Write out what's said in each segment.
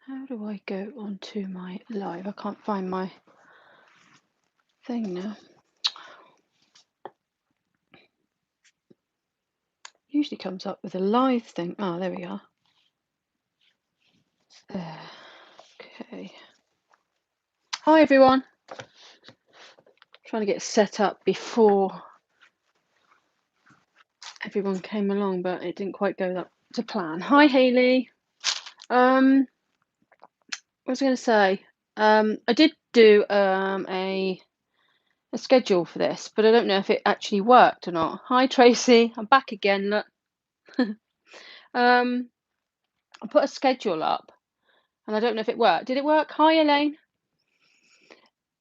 How do I go onto my live? I can't find my thing now. Usually comes up with a live thing. Oh, there we are. Okay. Hi everyone. Trying to get set up before everyone came along, but it didn't quite go to plan. Hi Hayley. What was I going to say? I did do a schedule for this, but I don't know if it actually worked or not. Hi Tracy, I'm back again. Look. I put a schedule up, and I don't know if it worked. Did it work? Hi Elaine.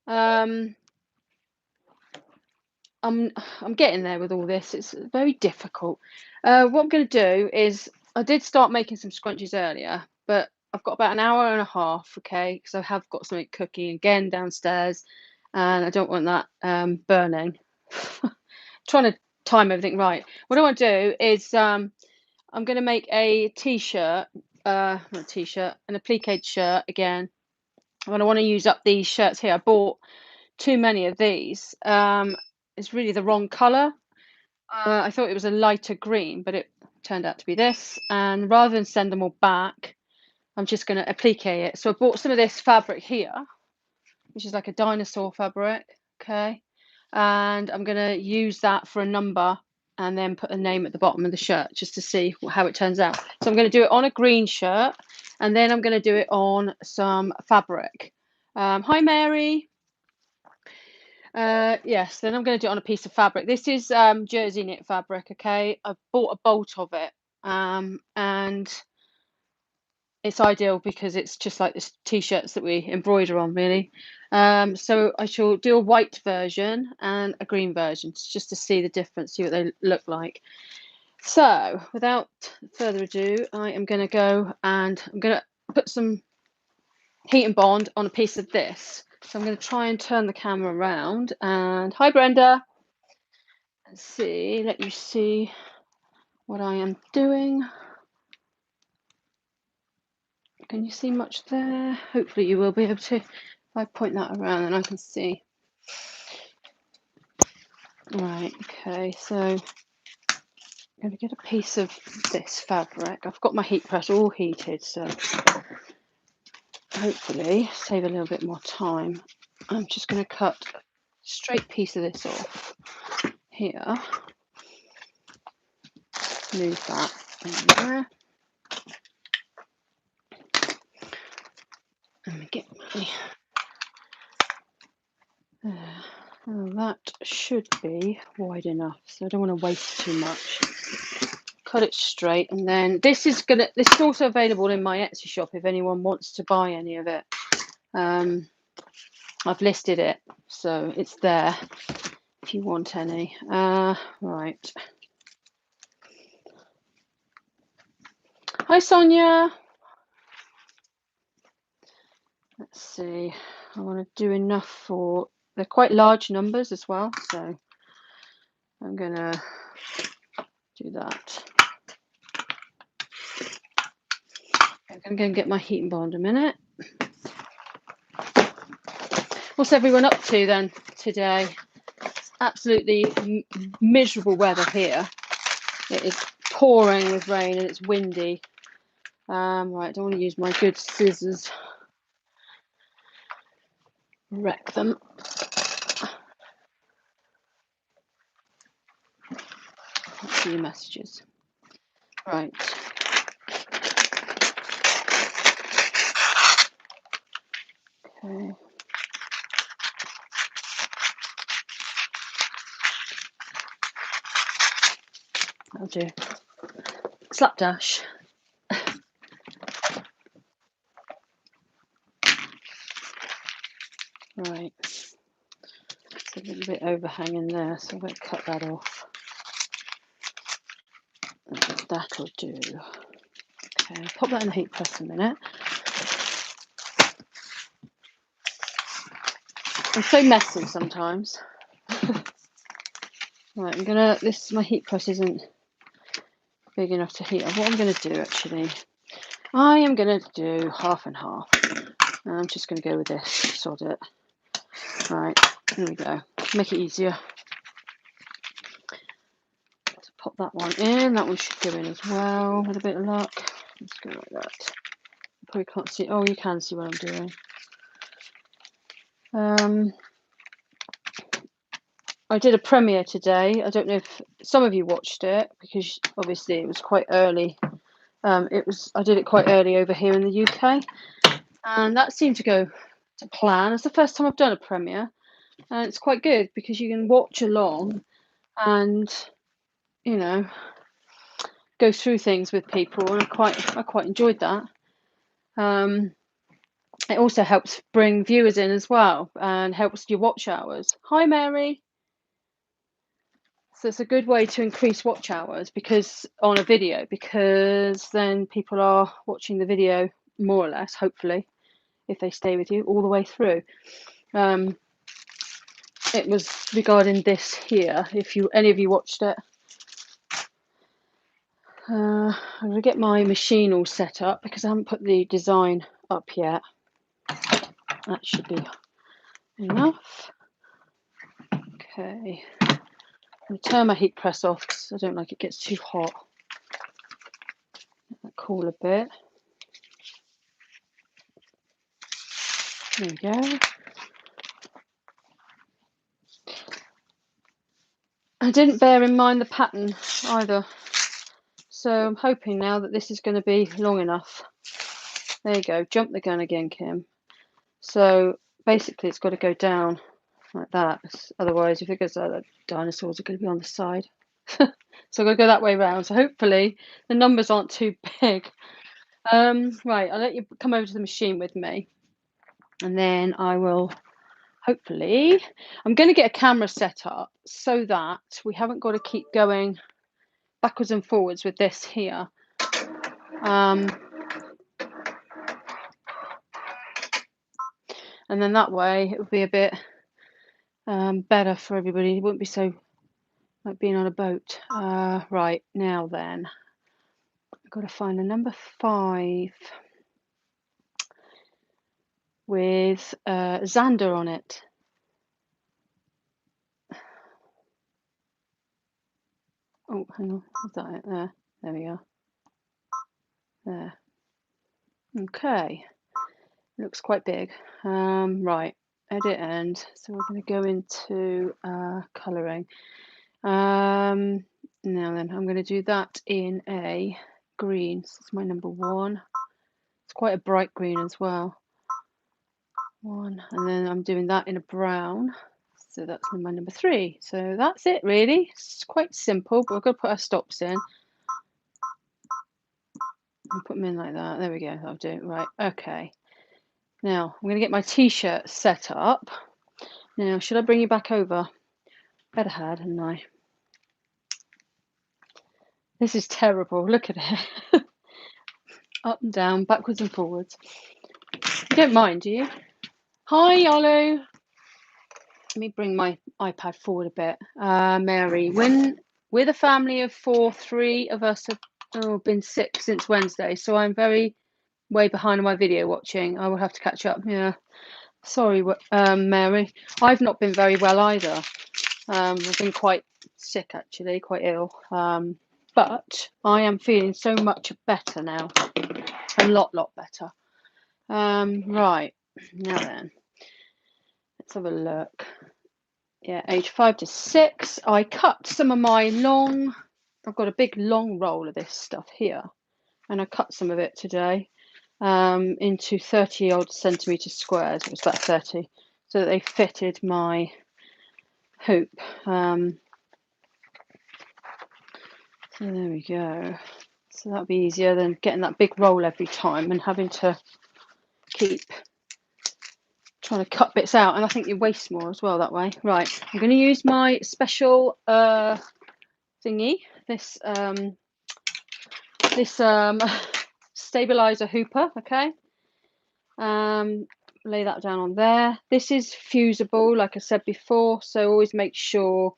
I'm getting there with all this. It's very difficult. What I'm going to do is, I did start making some scrunchies earlier, but I've got about an hour and a half, okay, because I have got something cooking again downstairs, and I don't want that burning. Trying to time everything right. What I want to do is I'm going to make a t-shirt, not a t-shirt, an applique shirt again. And I want to use up these shirts here. I bought too many of these. It's really the wrong color. I thought it was a lighter green, but it turned out to be this. And rather than send them all back, I'm just going to applique it. So I bought some of this fabric here, which is like a dinosaur fabric. Okay. And I'm going to use that for a number and then put a name at the bottom of the shirt just to see how it turns out. So I'm going to do it on a green shirt, and then I'm going to do it on some fabric. Hi Mary. Yes, then I'm going to do it on a piece of fabric. This is jersey knit fabric, okay? I've bought a bolt of it, and it's ideal because it's just like the t-shirts that we embroider on, really. So I shall do a white version and a green version just to see the difference, see what they look like. So without further ado, I am going to go and I'm going to put some heat and bond on a piece of this. So I'm going to try and turn the camera around. And hi Brenda. Let's see, let you see what I am doing. Can you see much there? Hopefully you will be able to. If I point that around, then I can see. Right, okay, so I'm going to get a piece of this fabric. I've got my heat press all heated, so hopefully save a little bit more time. I'm just going to cut a straight piece of this off here. Move that in there. Let me get my well, that should be wide enough, so I don't want to waste too much. Cut it straight, and then this is also available in my Etsy shop if anyone wants to buy any of it. I've listed it, so it's there if you want any. Right. Hi Sonia. Let's see. I want to do enough for. They're quite large numbers as well, so I'm gonna do that. I'm going to get my heat and bond a minute. What's everyone up to then today? It's absolutely miserable weather here. It is pouring with rain and it's windy. Right, I don't want to use my good scissors. Wreck them. Can't see the messages. Right. Okay. I'll do slapdash. Right. It's a little bit overhanging there, so I'm going to cut that off. That'll do. Okay, I'll pop that in the heat press a minute. I'm so messy sometimes. Right, I'm gonna. My heat press isn't big enough to heat up. What I'm gonna do actually I am going to do half and half. I'm just going to go with this, sod it. Right, here we go. Make it easier. So pop that one in. That one should go in as well with a bit of luck. Let's go like that. You probably can't see. Oh, you can see what I'm doing. I did a premiere today. I don't know if some of you watched it because obviously it was quite early. I did it quite early over here in the UK, and that seemed to go to plan. It's the first time I've done a premiere, and it's quite good because you can watch along and, you know, go through things with people, and I quite enjoyed that. It also helps bring viewers in as well and helps your watch hours. Hi, Mary. So it's a good way to increase watch hours because on a video, because then people are watching the video more or less, hopefully, if they stay with you all the way through. It was regarding this here. If any of you watched it, I'm gonna get my machine all set up because I haven't put the design up yet. That should be enough. Okay. I'm going to turn my heat press off because I don't like it gets too hot. Let that cool a bit. There we go. I didn't bear in mind the pattern either. So I'm hoping now that this is going to be long enough. There you go. Jump the gun again, Kim. So basically it's got to go down like that. Otherwise, if it goes like that, dinosaurs are going to be on the side. So I'm going to go that way around. So hopefully the numbers aren't too big. Right, I'll let you come over to the machine with me. And then I will hopefully, I'm going to get a camera set up so that we haven't got to keep going backwards and forwards with this here. And then that way it would be a bit better for everybody. It wouldn't be so like being on a boat. Right, now then, I've got to find a number 5 with Xander on it. Oh, hang on, is that it? There we are. There. Okay, looks quite big. Right, edit end. So we're going to go into colouring. Now then, I'm going to do that in a green. So it's my number 1. It's quite a bright green as well. 1, and then I'm doing that in a brown. So that's my number 3. So that's it, really. It's quite simple, but we're going to put our stops in. And put them in like that. There we go. I'll do it. Right. Okay. Now I'm going to get my t-shirt set up. Now, should I bring you back over? Better had, hadn't I? This is terrible. Look at it. Up and down, backwards and forwards. You don't mind, do you? Hi, Olu. Let me bring my iPad forward a bit. Mary, when we're a family of 4, 3 of us have been sick since Wednesday, so I'm very way behind on my video watching. I will have to catch up. Yeah, sorry, Mary. I've not been very well either. I've been quite sick, actually, quite ill. But I am feeling so much better now. A lot better. Right, now then, let's have a look. Yeah, age 5 to 6. I cut some of my I've got a big long roll of this stuff here, and I cut some of it today into 30 odd centimetre squares. It was about 30, so that they fitted my hoop. So there we go. So that'll be easier than getting that big roll every time and having to keep trying to cut bits out, and I think you waste more as well that way. Right, I'm going to use my special thingy, this stabilizer hooper. Okay, lay that down on there. This is fusible, like I said before, so always make sure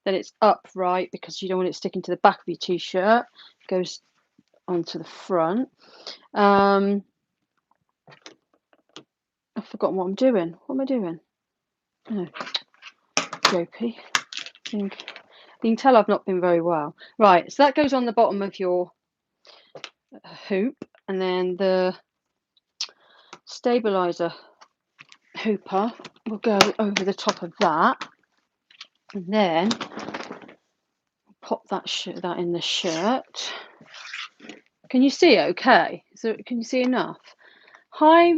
that it's upright because you don't want it sticking to the back of your t-shirt. It goes onto the front. I've forgotten what I'm doing. What am I doing? Oh, dopey. You can tell I've not been very well. Right, so that goes on the bottom of your hoop, and then the stabilizer hooper will go over the top of that, and then pop that in the shirt. Can you see it okay? So can you see enough? Hi,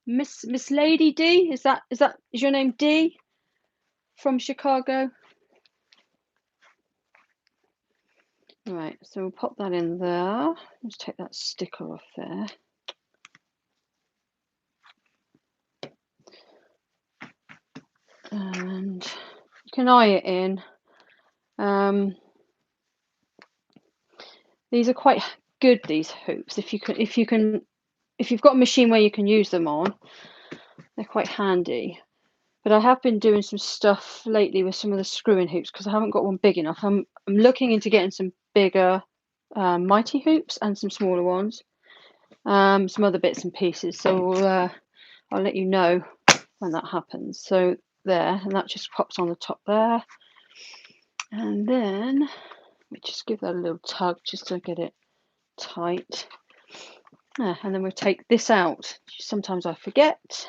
Miss Lady D. Is your name D from Chicago? Right, so we'll pop that in there. Let's take that sticker off there. And you can eye it in. These are quite good, these hoops. If you've got a machine where you can use them on, they're quite handy. But I have been doing some stuff lately with some of the screwing hoops because I haven't got one big enough. I'm looking into getting some bigger mighty hoops and some smaller ones, some other bits and pieces. So I'll let you know when that happens. So there, and that just pops on the top there. And then we just give that a little tug just to get it tight. And then we'll take this out. Sometimes I forget,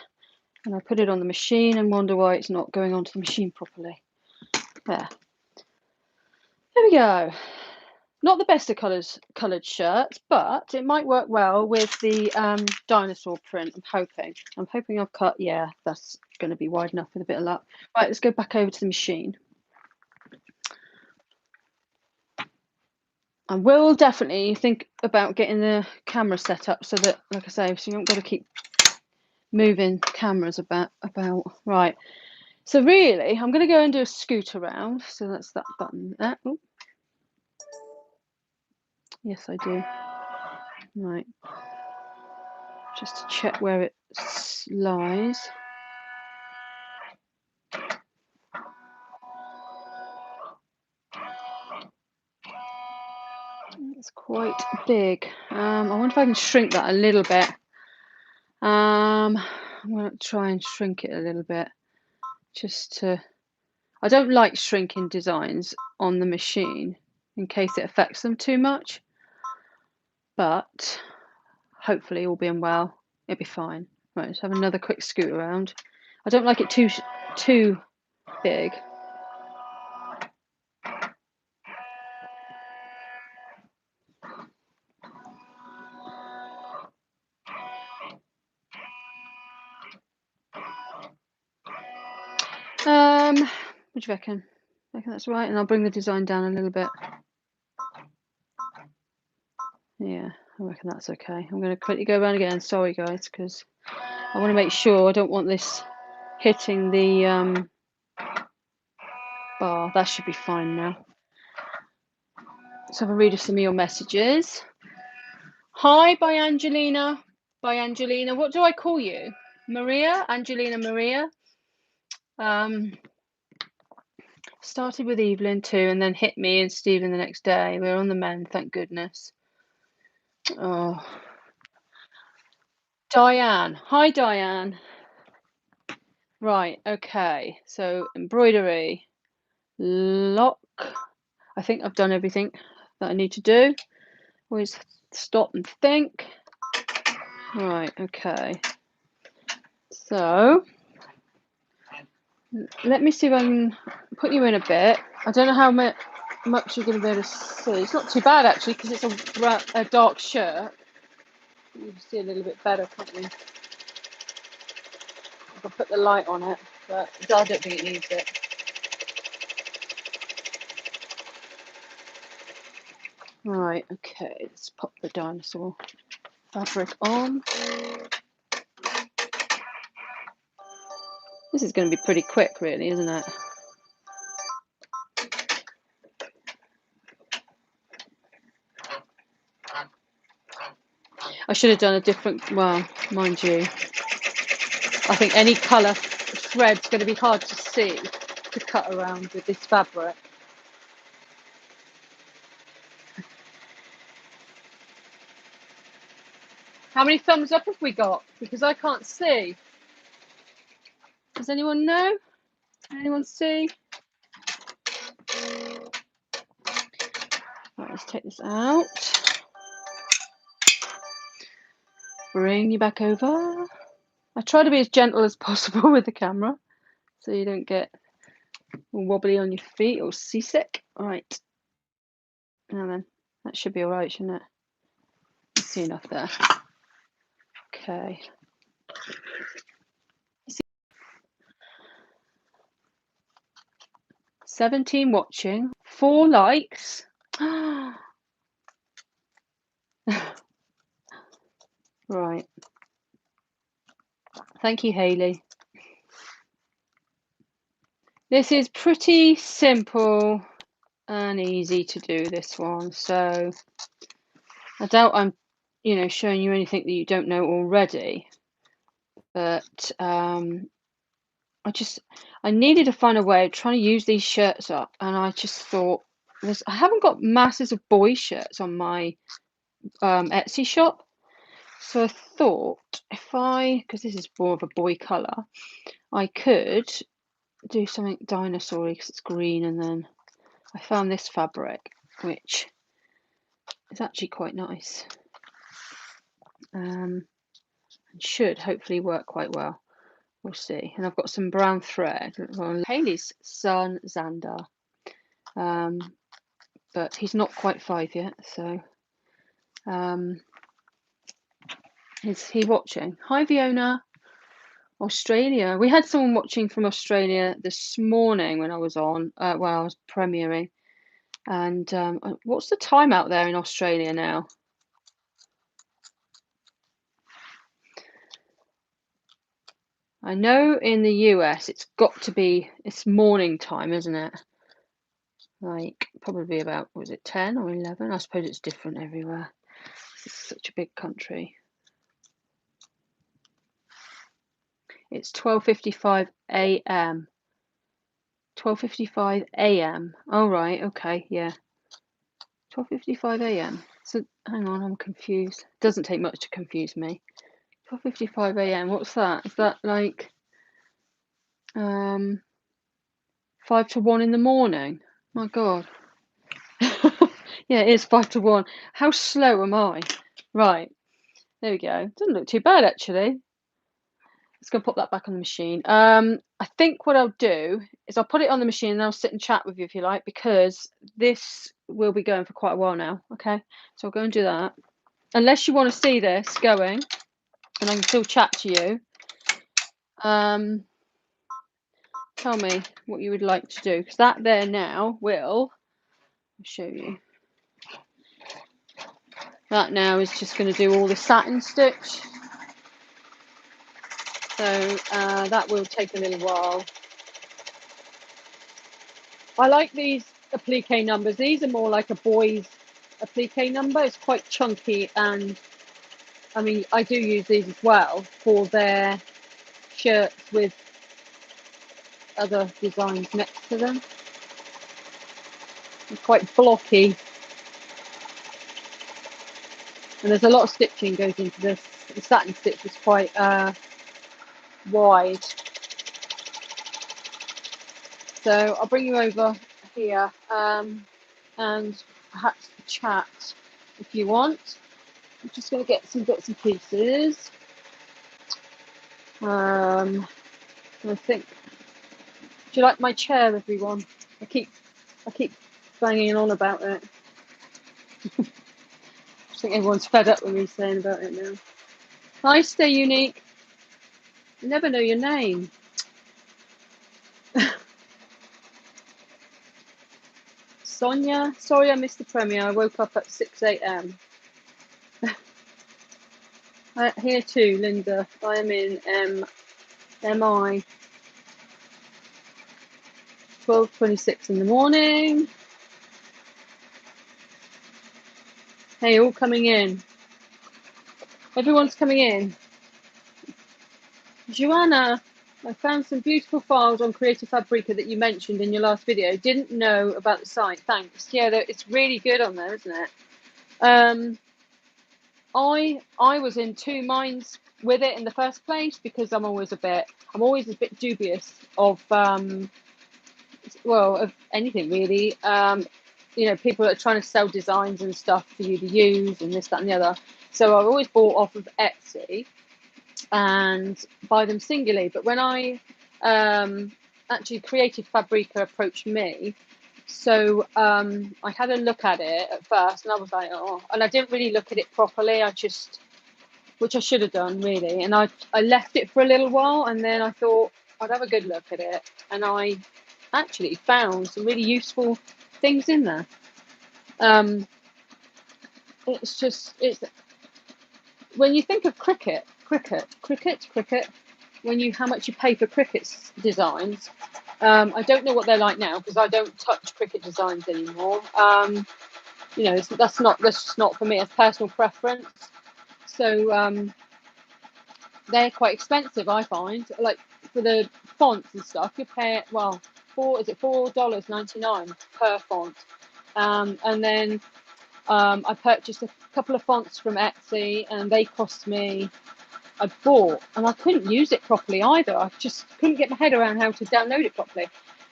and I put it on the machine and wonder why it's not going onto the machine properly. There we go. Not the best of coloured shirts, but it might work well with the dinosaur print. I'm hoping I've cut. Yeah, that's going to be wide enough with a bit of luck. Right, let's go back over to the machine. I will definitely think about getting the camera set up so that, like I say, so you don't got to keep moving cameras about. Right, so really I'm going to go and do a scoot around. So that's that button there. Oh. Yes, I do. Right, just to check where it lies. It's quite big. I wonder if I can shrink that a little bit. I'm going to try and shrink it a little bit, just to. I don't like shrinking designs on the machine in case it affects them too much, but hopefully, all being well, it'll be fine. Right, let's have another quick scoot around. I don't like it too big. What do you reckon? I reckon that's right, and I'll bring the design down a little bit. Yeah, I reckon that's okay. I'm going to quickly go around again. Sorry, guys, because I want to make sure I don't want this hitting the bar. That should be fine now. Let's have a read of some of your messages. Hi, by Angelina. By Angelina. What do I call you? Maria? Angelina Maria? Started with Evelyn too, and then hit me and Stephen the next day. We're on the mend, thank goodness. Oh. Diane. Hi, Diane. Right, okay. So embroidery. Lock. I think I've done everything that I need to do. Always stop and think. Right, okay. So let me see if I can put you in a bit. I don't know how much you're going to be able to see. It's not too bad actually because it's a dark shirt. You can see a little bit better, can't you? I can put the light on it, but I don't think it needs it. Right, okay, let's pop the dinosaur fabric on. This is going to be pretty quick, really, isn't it? I should have done a different, well, mind you, I think any colour thread's going to be hard to see to cut around with this fabric. How many thumbs up have we got? Because I can't see. Does anyone know? Anyone see? Right, let's take this out. Bring you back over. I try to be as gentle as possible with the camera so you don't get wobbly on your feet or seasick. Right. Now then, that should be all right, shouldn't it? I see enough there. Okay. 17 watching, 4 likes. Right. Thank you, Hayley. This is pretty simple and easy to do, this one. So I doubt I'm, showing you anything that you don't know already. But I needed to find a way of trying to use these shirts up, and I just thought I haven't got masses of boy shirts on my Etsy shop. So I thought because this is more of a boy colour, I could do something dinosaur-y because it's green, and then I found this fabric, which is actually quite nice. And should hopefully work quite well. We'll see. And I've got some brown thread. Hayley's son, Xander. But he's not quite 5 yet, so is he watching? Hi, Fiona. Australia. We had someone watching from Australia this morning when I was on, I was premiering. And what's the time out there in Australia now? I know in the US it's morning time, isn't it? Like probably about, was it 10 or 11? I suppose it's different everywhere. It's such a big country. It's 12:55 a.m. 12:55 a.m. Oh, right, okay, yeah. 12:55 a.m. So hang on, I'm confused. It doesn't take much to confuse me. 12:55 a.m. What's that? Is that like 5 to 1 in the morning? My God. Yeah, it is 5 to 1. How slow am I? Right. There we go. Doesn't look too bad actually. Let's go pop that back on the machine. I think what I'll do is I'll put it on the machine and I'll sit and chat with you if you like, because this will be going for quite a while now. Okay, so I'll go and do that. Unless you want to see this going, and I can still chat to you. Tell me what you would like to do, because that there now will, I'll show you. That now is just going to do all the satin stitch. So that will take a little while. I like these applique numbers. These are more like a boy's applique number. It's quite chunky, and I mean, I do use these as well for their shirts with other designs next to them. They're quite blocky, and there's a lot of stitching goes into this. The satin stitch is quite wide. So I'll bring you over here and perhaps chat if you want. I'm just going to get some bits and pieces. I think. Do you like my chair, everyone? I keep banging on about it. I think everyone's fed up with me saying about it now. Hi, Stay Unique. I never know your name. Sonia, sorry I missed the premiere. I woke up at 6 a.m. Here too, Linda. I am in MI 12:26 in the morning. Hey, all coming in. Everyone's coming in. Joanna, I found some beautiful files on Creative Fabrica that you mentioned in your last video. Didn't know about the site. Thanks. Yeah, it's really good on there, isn't it? I was in two minds with it in the first place, because I'm always a bit dubious of of anything really. People that are trying to sell designs and stuff for you to use and this, that, and the other. So I've always bought off of Etsy and buy them singularly. But when I actually Creative Fabrica approached me, so I had a look at it at first, and I was like, oh, and I didn't really look at it properly. Which I should have done really, and I left it for a little while, and then I thought I'd have a good look at it, and I actually found some really useful things in there. It's when you think of cricket, how much you pay for cricket designs. I don't know what they're like now, because I don't touch cricket designs anymore. That's just not for me. It's personal preference. So they're quite expensive, I find. Like for the fonts and stuff, you pay $4.99 per font. And then I purchased a couple of fonts from Etsy, and they cost me. I bought, and I couldn't use it properly either. I just couldn't get my head around how to download it properly.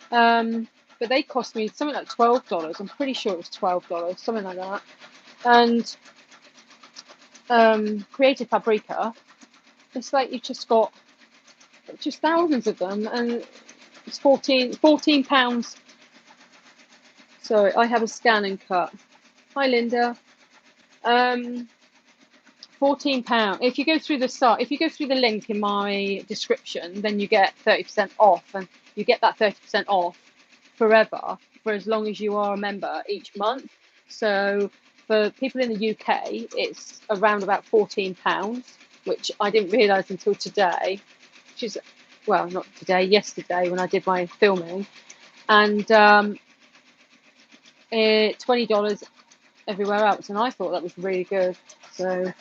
But they cost me something like $12. I'm pretty sure it was $12, something like that. And Creative Fabrica, it's like you've just got thousands of them, and it's £14. Sorry, I have a scan and cut. Hi, Linda. £14. If you go through the link in my description, then you get 30% off, and you get that 30% off forever for as long as you are a member each month. So for people in the UK, it's around about £14, which I didn't realise until today, which is, well, not today, yesterday when I did my filming, and $20 everywhere else, and I thought that was really good. So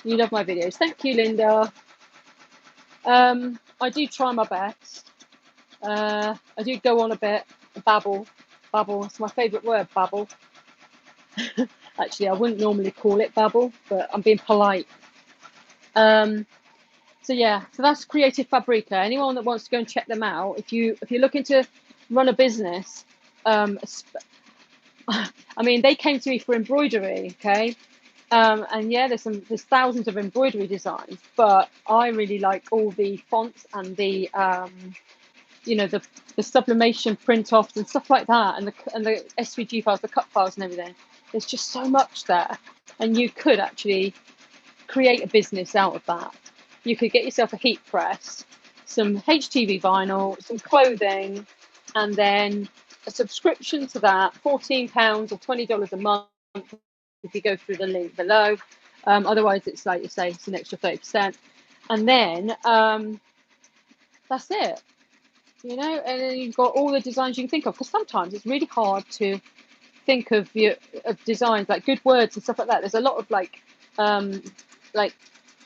you love my videos. Thank you, Linda. I do try my best. I do go on a bit, babble. It's my favourite word, babble. Actually, I wouldn't normally call it babble, but I'm being polite. So that's Creative Fabrica. Anyone that wants to go and check them out, if you're looking to run a business, I mean, they came to me for embroidery, okay, and yeah, there's thousands of embroidery designs, but I really like all the fonts and the the sublimation print offs and stuff like that, and the SVG files, the cut files, and everything. There's just so much there, and you could actually create a business out of that. You could get yourself a heat press, some HTV vinyl, some clothing, and then a subscription to that, £14 or $20 a month if you go through the link below. Otherwise, it's like you say, it's an extra 30%. And then that's it, and then you've got all the designs you can think of, because sometimes it's really hard to think of designs, like good words and stuff like that. There's a lot of like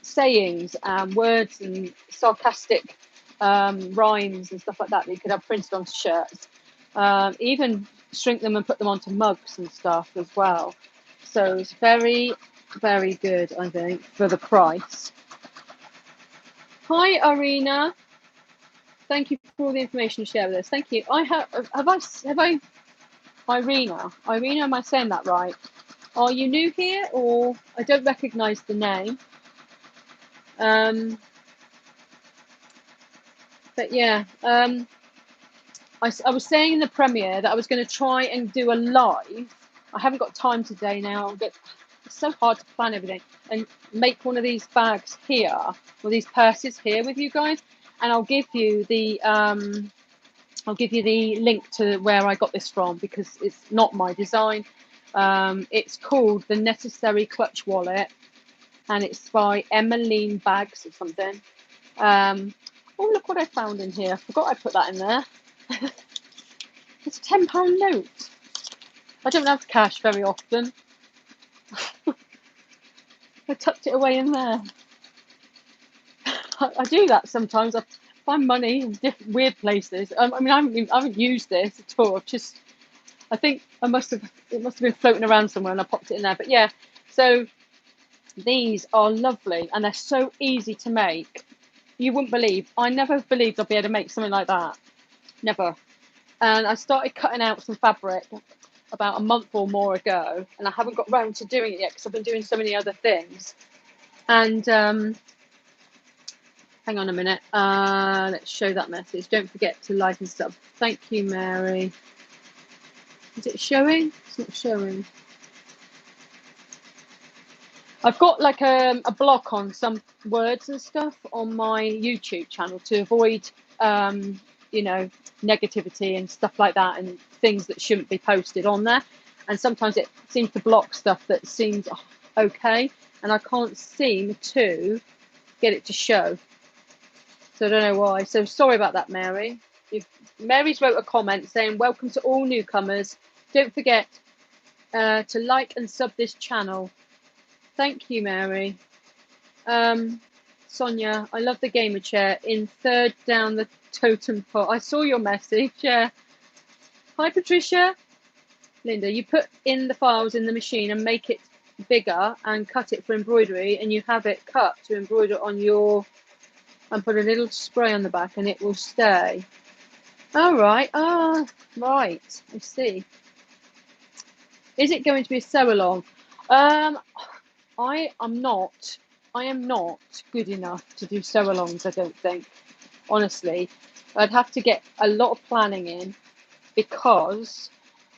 sayings and words and sarcastic rhymes and stuff like that you could have printed on shirts, even shrink them and put them onto mugs and stuff as well. So it's very, very good, I think, for the price. Hi, Irina. Thank you for all the information you share with us. Thank you. Irina, am I saying that right? Are you new here, or I don't recognise the name? But yeah, I was saying in the premiere that I was going to try and do a live. I haven't got time today now, but it's so hard to plan everything, and make one of these bags here, or these purses here with you guys, and I'll give you the link to where I got this from, because it's not my design. It's called the Necessary Clutch Wallet, and it's by Emmeline Bags or something. Oh, look what I found in here. I forgot I put that in there. It's a £10 note. I don't have cash very often. I tucked it away in there. I do that sometimes. I find money in weird places. I mean, I haven't used this at all. I've just I think it must have been floating around somewhere and I popped it in there. But yeah, so these are lovely and they're so easy to make. You wouldn't believe. I never believed I'd be able to make something like that. Never. And I started cutting out some fabric about a month or more ago, and I haven't got round to doing it yet because I've been doing so many other things. And hang on a minute. Let's show that message. Don't forget to like and sub. Thank you, Mary. Is it showing? It's not showing. I've got like a block on some words and stuff on my YouTube channel to avoid, you know, negativity and stuff like that and things that shouldn't be posted on there. And sometimes it seems to block stuff that seems okay, and I can't seem to get it to show. So I don't know why. So sorry about that, Mary. Mary's wrote a comment saying, welcome to all newcomers. Don't forget to like and sub this channel. Thank you, Mary. Sonia, I love the gamer chair in third down the totem pole. I saw your message. Yeah. Hi, Patricia. Linda, you put in the files in the machine and make it bigger and cut it for embroidery, and you have it cut to embroider on your, and put a little spray on the back and it will stay. All right. Ah, right. I see. Is it going to be a sew along? I am not good enough to do sew alongs, I don't think. Honestly, I'd have to get a lot of planning in because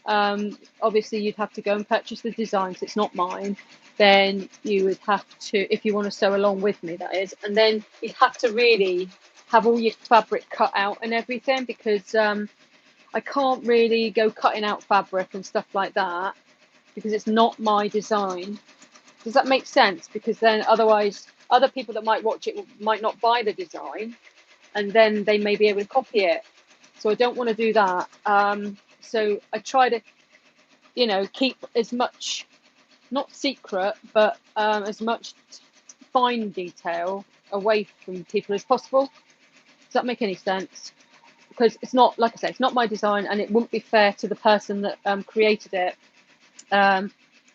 obviously you'd have to go and purchase the designs. It's not mine. Then you would have to, if you want to sew along with me, that is, and then you'd have to really have all your fabric cut out and everything, because I can't really go cutting out fabric and stuff like that because it's not my design. Does that make sense? Because then otherwise other people that might watch it might not buy the design, and then they may be able to copy it. So I don't want to do that. So I try to, you know, keep as much, not secret, but as much fine detail away from people as possible. Does that make any sense? Because it's not, like I say, it's not my design, and it wouldn't be fair to the person that created it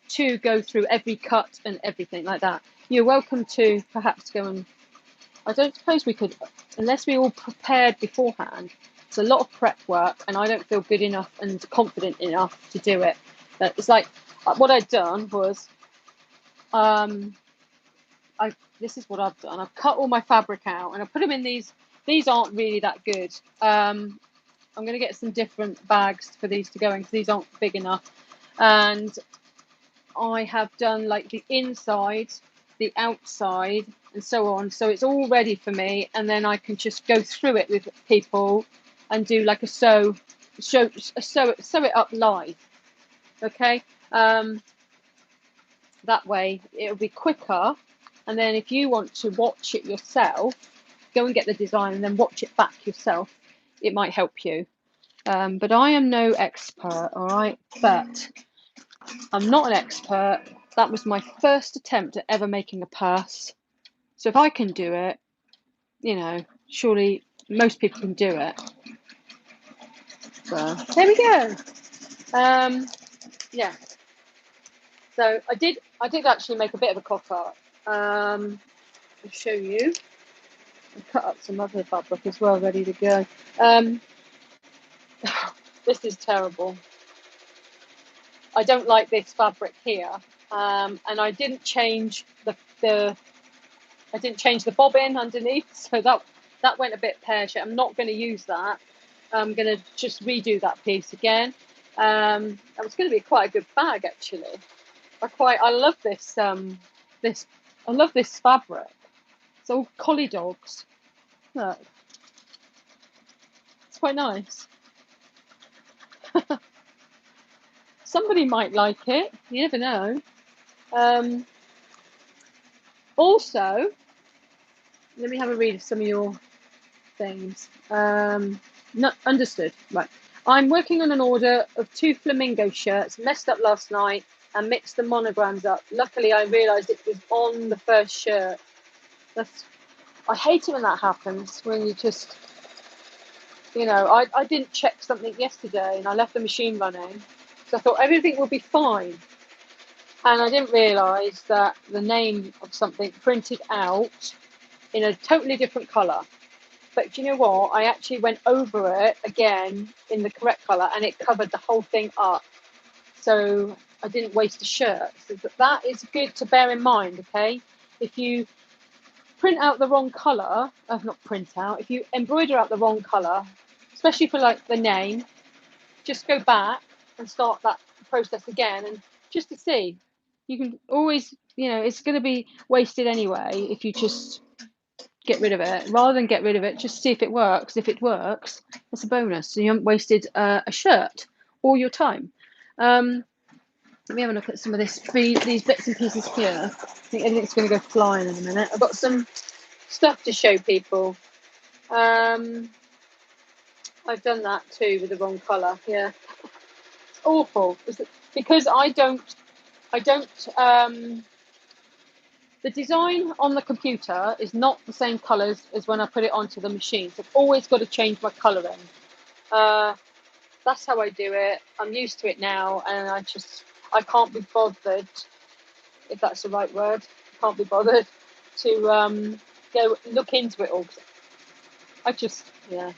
to go through every cut and everything like that. You're welcome to perhaps go and, I don't suppose we could, unless we all prepared beforehand. It's a lot of prep work, and I don't feel good enough and confident enough to do it. It's like what I'd done was, this is what I've done. I've cut all my fabric out and I put them in these. These aren't really that good. I'm going to get some different bags for these to go in because these aren't big enough. And I have done like the inside, the outside, and so on. So it's all ready for me, and then I can just go through it with people and do like a sew it up live. Okay, that way it'll be quicker. And then if you want to watch it yourself, go and get the design and then watch it back yourself. It might help you. But I am no expert, all right? But I'm not an expert. That was my first attempt at ever making a purse. So if I can do it, you know, surely most people can do it. So there we go. Yeah. So I did actually make a bit of a cock art. I'll show you. I cut up some other fabric as well, ready to go. This is terrible. I don't like this fabric here, and I didn't change the bobbin underneath, so that went a bit pear-shaped. I'm not going to use that. I'm going to just redo that piece again. That was going to be quite a good bag, actually. I love this. I love this fabric. It's all collie dogs. Look, it's quite nice. Somebody might like it. You never know. Also, let me have a read of some of your things. Not understood. Right. I'm working on an order of 2 flamingo shirts, messed up last night and mixed the monograms up. Luckily, I realised it was on the first shirt. I hate it when that happens, when you just, you know, I didn't check something yesterday and I left the machine running because I thought everything will be fine. And I didn't realise that the name of something printed out in a totally different colour. But do you know what? I actually went over it again in the correct colour and it covered the whole thing up. So I didn't waste a shirt. So that is good to bear in mind, okay? If you print out the wrong colour, not print out, if you embroider out the wrong colour, especially for like the name, just go back and start that process again, and just to see. You can always, you know, it's going to be wasted anyway if you just get rid of it. Rather than get rid of it, just see if it works. If it works, it's a bonus. So you haven't wasted a shirt or your time. Let me have a look at some of these bits and pieces here. I think everything's going to go flying in a minute. I've got some stuff to show people. I've done that too with the wrong colour. Yeah, it's awful. Because I don't. The design on the computer is not the same colours as when I put it onto the machine. So I've always got to change my colouring. That's how I do it. I'm used to it now, and I can't be bothered, if that's the right word. I can't be bothered to go look into it all. Yeah.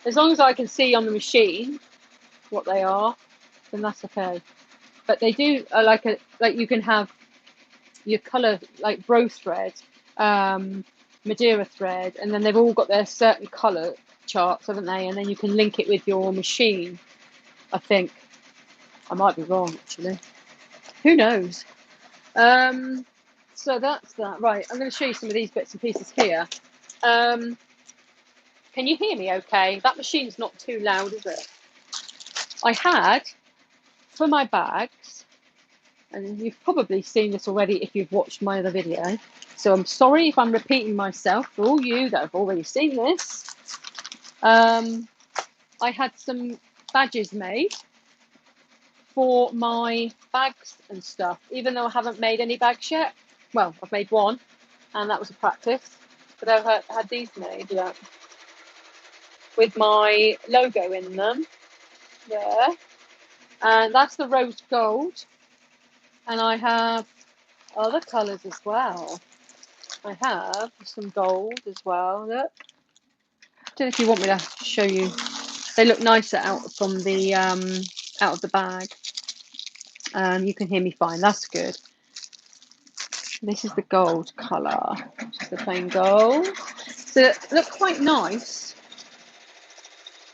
As long as I can see on the machine what they are, then that's okay. But they do like you can have your colour like bro thread, Madeira thread, and then they've all got their certain colour charts, haven't they? And then you can link it with your machine. I think I might be wrong actually. Who knows? So that's that. Right, I'm going to show you some of these bits and pieces here. Can you hear me okay? That machine's not too loud, is it? I had, for my bags, and you've probably seen this already if you've watched my other video, so I'm sorry if I'm repeating myself for all you that have already seen this. I had some badges made for my bags and stuff, even though I haven't made any bags yet. Well, I've made one, and that was a practice, but I've had these made, yeah, with my logo in them there, and that's the rose gold. And I have other colours as well. I have some gold as well. Look, I don't know if you want me to show you. They look nicer out from the out of the bag. You can hear me fine. That's good. This is the gold colour, just the plain gold. So they look quite nice.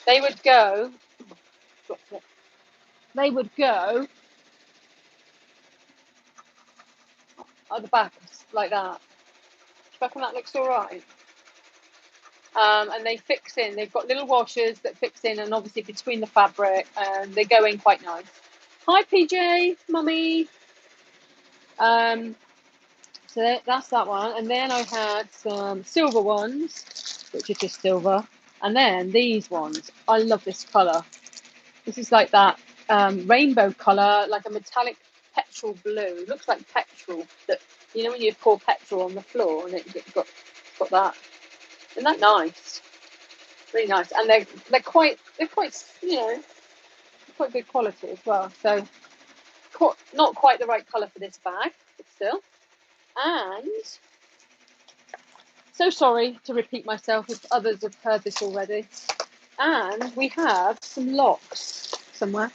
They would go. They would go at the back like that. Do you reckon that looks all right? And they fix in. They've got little washers that fix in, and obviously between the fabric, and they go in quite nice. Hi, PJ, mummy. So that's that one, and then I had some silver ones, which are just silver, and then these ones. I love this colour. This is like that rainbow colour, like a metallic petrol blue. It looks like petrol. That, you know, when you pour petrol on the floor, and it's got that. Isn't that nice? Really nice, and they're quite you know, quite good quality as well. So not quite the right colour for this bag, but still. And so sorry to repeat myself if others have heard this already. And we have some locks somewhere.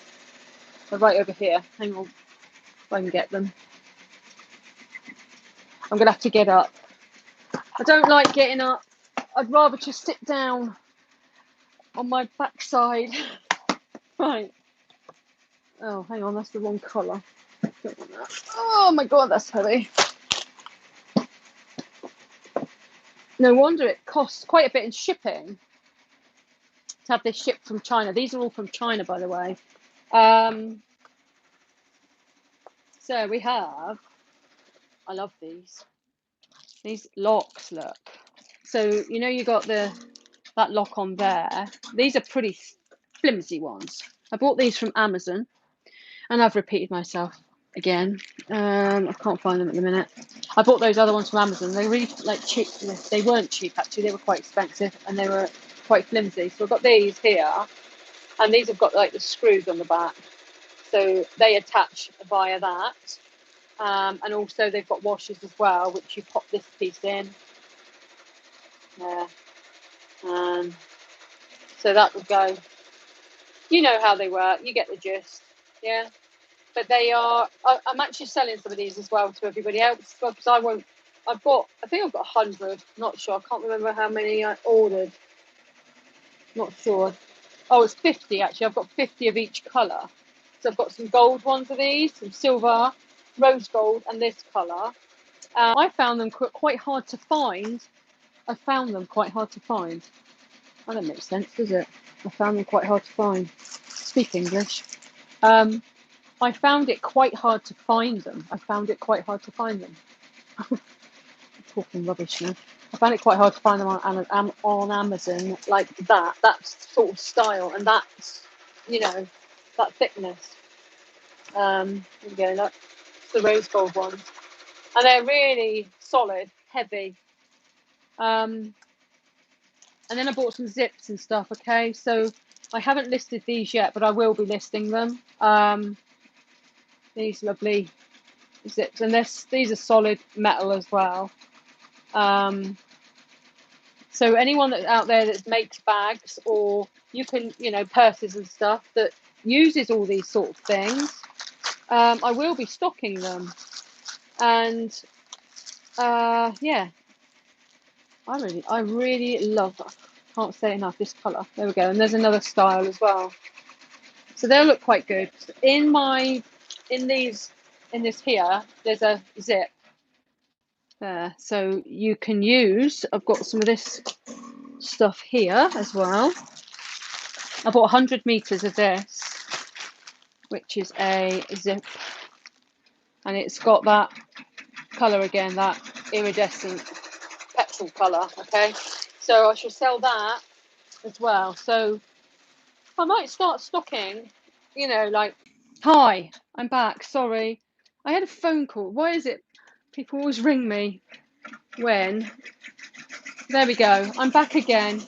They're right over here. Hang on, if I can get them. I'm gonna have to get up. I don't like getting up. I'd rather just sit down on my backside. Right. Oh, hang on, that's the wrong colour. Oh my god, that's heavy. No wonder it costs quite a bit in shipping to have this shipped from China. These are all from China, by the way. So we have, I love these locks, look. So, you know, you got that lock on there. These are pretty flimsy ones. I bought these from Amazon, and I've repeated myself again. I can't find them at the minute. I bought those other ones from Amazon. They were really like cheap. They weren't cheap actually. They were quite expensive, and they were quite flimsy. So I've got these here, and these have got like the screws on the back. so they attach via that. And also they've got washers as well, which you pop this piece in there. So that would go. You know how they work. You get the gist. Yeah. But they are. I'm actually selling some of these as well to everybody else, because I won't. I think I've got 100. Not sure. I can't remember how many I ordered. Not sure. Oh, it's 50 actually. I've got 50 of each colour. So I've got some gold ones of these, some silver, rose gold, and this colour. I found them quite hard to find. That don't make sense, does it? I found them quite hard to find. Speak English. I found it quite hard to find them. Talking rubbish now. I found it quite hard to find them on Amazon, like that sort of style, and that's, that thickness. There we go, that's the rose gold ones. And they're really solid, heavy. And then I bought some zips and stuff, okay? So I haven't listed these yet, but I will be listing them. These lovely zips. And these are solid metal as well. So anyone that's out there that makes bags, or you can, purses and stuff, that uses all these sort of things, I will be stocking them. And yeah, I really love, I can't say enough, this colour. There we go. And there's another style as well. So they'll look quite good. In this here, there's a zip there. So you can use, I've got some of this stuff here as well. I bought 100 meters of this, which is a zip, and it's got that colour again, that iridescent petrol colour. Okay, so I shall sell that as well. So I might start stocking, like, hi, I'm back. Sorry, I had a phone call. Why is it people always ring me when? There we go. I'm back again.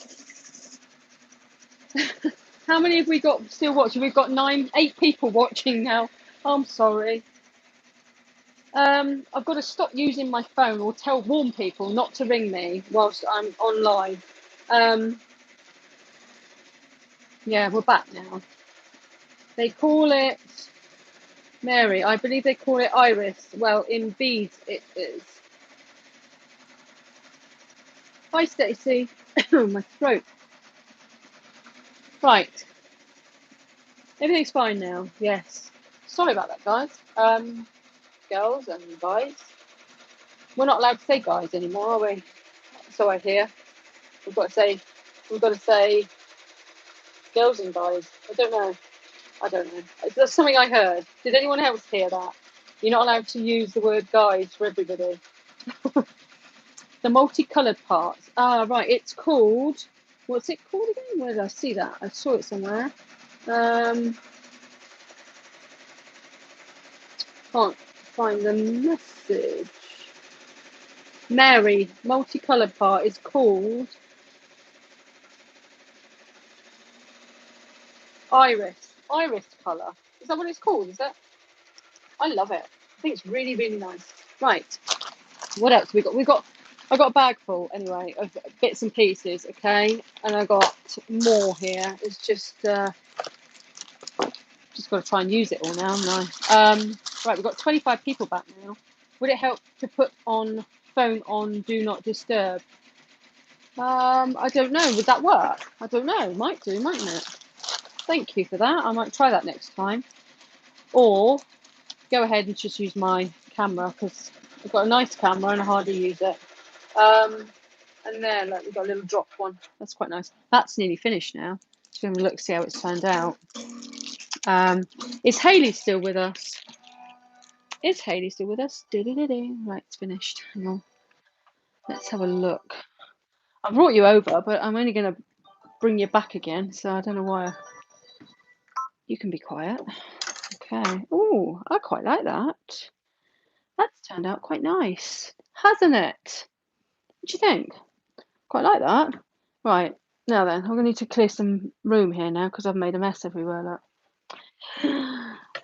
How many have we got still watching? We've got 8 people watching now. I'm sorry. I've got to stop using my phone, or warn people not to ring me whilst I'm online. Yeah, we're back now. They call it, Mary, I believe they call it iris. Well, in beads it is. Hi, Stacey. My throat. Right. Everything's fine now. Yes. Sorry about that, guys. Girls and guys. We're not allowed to say guys anymore, are we? So I hear. We've got to say girls and guys. I don't know. That's something I heard. Did anyone else hear that? You're not allowed to use the word guys for everybody. The multicoloured parts. Ah, right. It's called. What's it called again? Where did I see that? I saw it somewhere. Can't find the message. Mary, multicoloured part is called iris colour. Is that what it's called? Is it? I love it. I think it's really, really nice. Right. What else have we got? I got a bag full anyway of bits and pieces. Okay, and I got more here. It's just got to try and use it all now, haven't I? Right, we've got 25 people back now. Would it help to put phone on do not disturb? I don't know. Would that work? I don't know. Might do, mightn't it? Thank you for that. I might try that next time. Or go ahead and just use my camera, because I've got a nice camera and I hardly use it. And then we've got a little drop one. That's quite nice. That's nearly finished now. Just going to look, see how it's turned out. Is Hayley still with us? Right, it's finished. Hang on. Let's have a look. I brought you over, but I'm only going to bring you back again, so I don't know why. You can be quiet. Okay. Oh, I quite like that. That's turned out quite nice, hasn't it? What do you think? Quite like that. Right, now then, I'm going to need to clear some room here now, because I've made a mess everywhere. Look.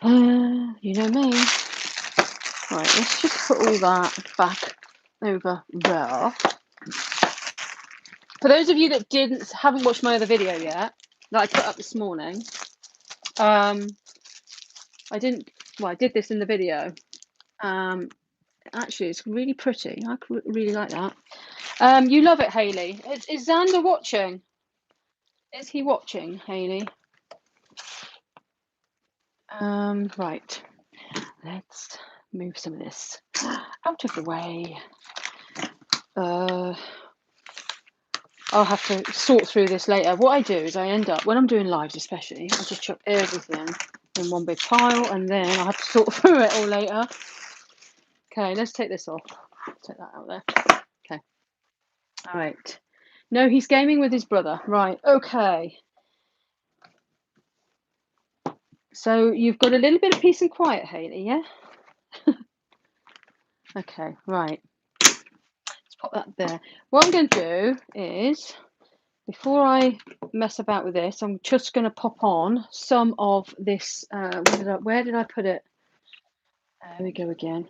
You know me. Right, let's just put all that back over there. For those of you that haven't watched my other video yet, that I put up this morning, I did this in the video. Actually, it's really pretty. I really like that. You love it, Hayley. Is Xander watching? Is he watching, Hayley? Right. Let's move some of this out of the way. I'll have to sort through this later. What I do is I end up, when I'm doing lives especially, I just chuck everything in one big pile and then I have to sort through it all later. Okay, let's take this off. Take that out there. Okay. All right. No, he's gaming with his brother. Right, okay. So you've got a little bit of peace and quiet, Hayley, yeah? Okay, right. Let's pop that there. What I'm going to do is, before I mess about with this, I'm just going to pop on some of this. Where did I put it? There we go again.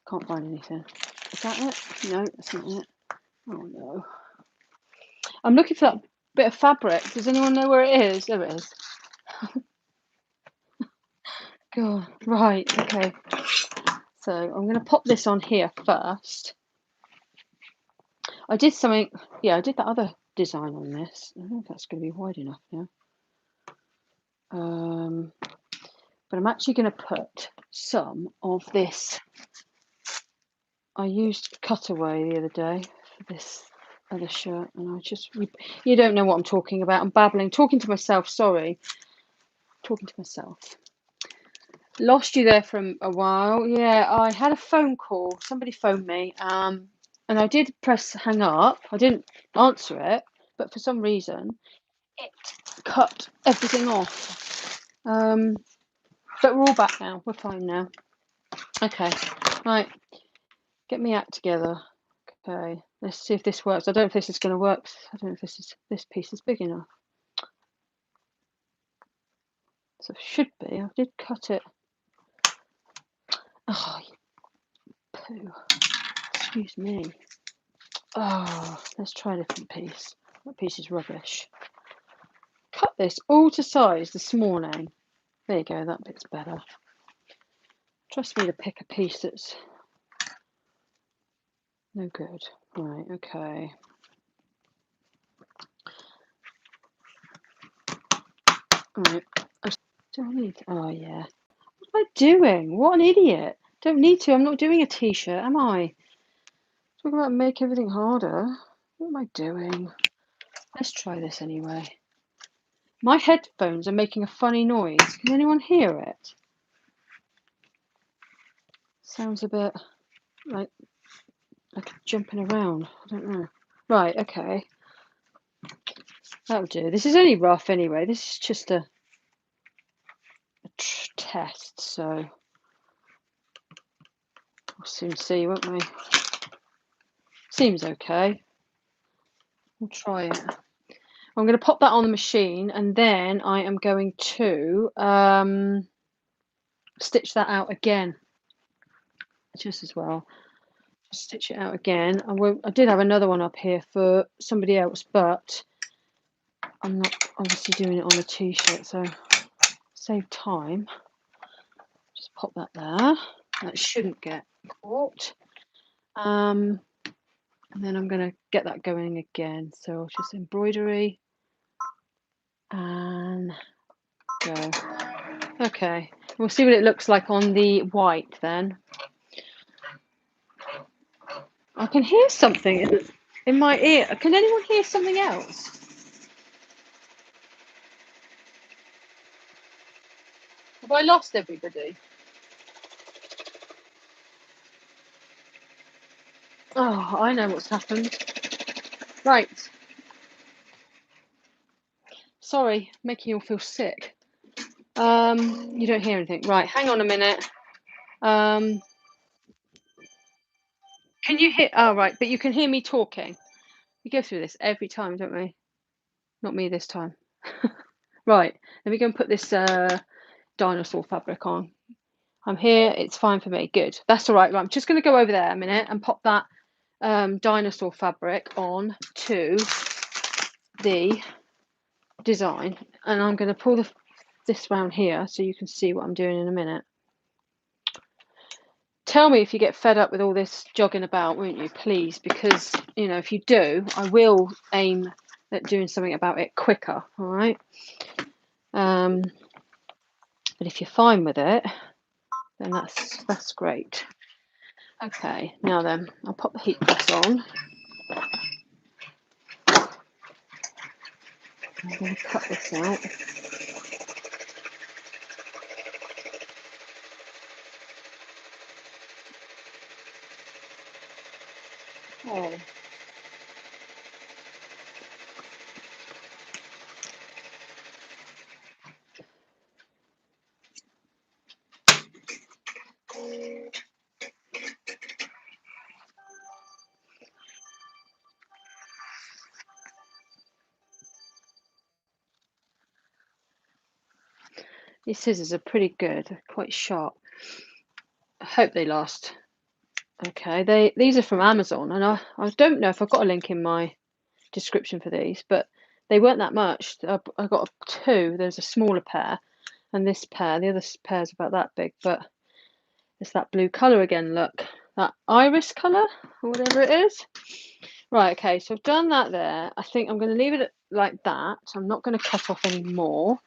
Can't find anything. Is that it? No, that's not it. Oh no. I'm looking for that bit of fabric. Does anyone know where it is? There it is. God. Right, okay. So I'm going to pop this on here first. I did something, yeah, I did that other design on this. I don't know if that's going to be wide enough now. But I'm actually going to put some of this. I used cutaway the other day for this other shirt, and you don't know what I'm talking about. I'm babbling, talking to myself, sorry. Talking to myself. Lost you there for a while. Yeah, I had a phone call. Somebody phoned me, and I did press hang up. I didn't answer it, but for some reason, it cut everything off. But we're all back now. We're fine now. Okay, right. Get me act together. Okay, let's see if this works. I don't know if this is going to work. I don't know if this piece is big enough. So it should be. I did cut it. Oh, you poo. Excuse me. Oh, let's try a different piece. That piece is rubbish. Cut this all to size this morning. There you go, that bit's better. Trust me to pick a piece that's no good. Right, okay. Right. Do I need to, oh yeah. What am I doing? What an idiot. Don't need to. I'm not doing a t-shirt, am I? Talking about make everything harder. What am I doing? Let's try this anyway. My headphones are making a funny noise. Can anyone hear it? Sounds a bit like jumping around. I don't know. Right, okay. That'll do. This is only rough anyway. This is just a test, so we'll soon see, won't we? Seems okay. We'll try it. I'm going to pop that on the machine, and then I am going to stitch that out again, just as well. Stitch it out again. I did have another one up here for somebody else, but I'm not obviously doing it on a t-shirt, so save time. Just pop that there. That shouldn't get caught. And then I'm going to get that going again. So I'll just embroidery and go. Okay, we'll see what it looks like on the white then. I can hear something in my ear. Can anyone hear something else? Have I lost everybody? Oh, I know what's happened. Right. Sorry, making you all feel sick. You don't hear anything. Right, hang on a minute. Can you hear? Oh, right, but you can hear me talking. We go through this every time, don't we? Not me this time. Right, let me go and put this dinosaur fabric on. I'm here, it's fine for me. Good, that's all right. Right, I'm just going to go over there a minute and pop that dinosaur fabric on to the design, and I'm going to pull this round here so you can see what I'm doing in a minute. Tell me if you get fed up with all this jogging about, won't you, please? Because, you know, if you do, I will aim at doing something about it quicker, all right? But if you're fine with it, then that's great. Okay, now then, I'll pop the heat press on. I'm going to cut this out. Oh. These scissors are pretty good, they're quite sharp. I hope they last. Okay, these are from Amazon, and I don't know if I've got a link in my description for these, but they weren't that much. I got two. There's a smaller pair, and this pair. The other pair's about that big, but it's that blue colour again. Look, that iris colour or whatever it is. Right. Okay. So I've done that there. I think I'm going to leave it like that. I'm not going to cut off any more,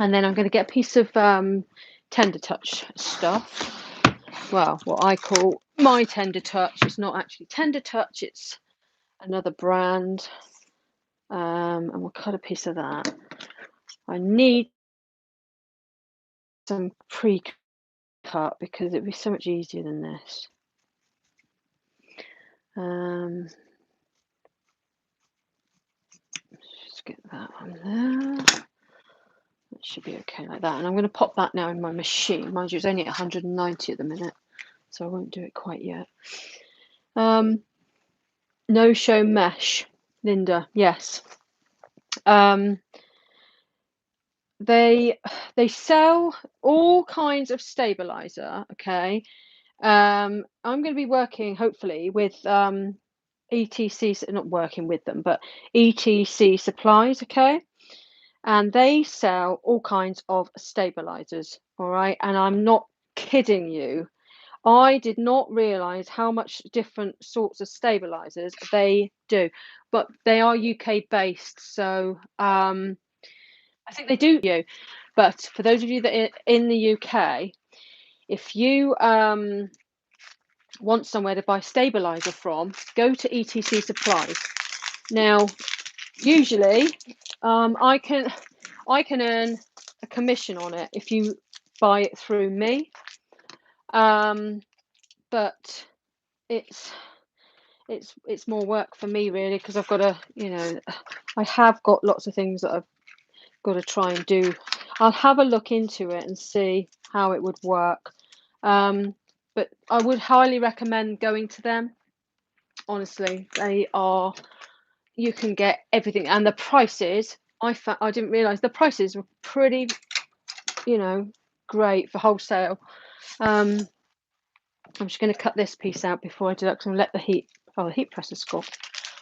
and then I'm going to get a piece of Tender Touch stuff. Well, what I call my Tender Touch. It's not actually Tender Touch. It's another brand. And we'll cut a piece of that. I need some pre-cut because it'd be so much easier than this. Just get that on there. That should be okay like that. And I'm going to pop that now in my machine. Mind you, it's only at 190 at the minute, so I won't do it quite yet. No show mesh, Linda. Yes. They sell all kinds of stabilizer. Okay. I'm going to be working hopefully with ETC, not working with them, but ETC supplies. Okay. And they sell all kinds of stabilizers. All right. And I'm not kidding you. I did not realize how much different sorts of stabilizers they do, but they are UK based. So I think they do you. But for those of you that are in the UK, if you want somewhere to buy stabilizer from, go to ETC supplies. Now, usually I can earn a commission on it if you buy it through me, but it's more work for me really, because I've got to, you know, I have got lots of things that I've got to try and do. I'll have a look into it and see how it would work, but I would highly recommend going to them. Honestly, they are, you can get everything, and the prices, I didn't realize the prices were pretty, you know, great for wholesale. I'm just going to cut this piece out before I do that, because I'm going to let the heat, the heat press has got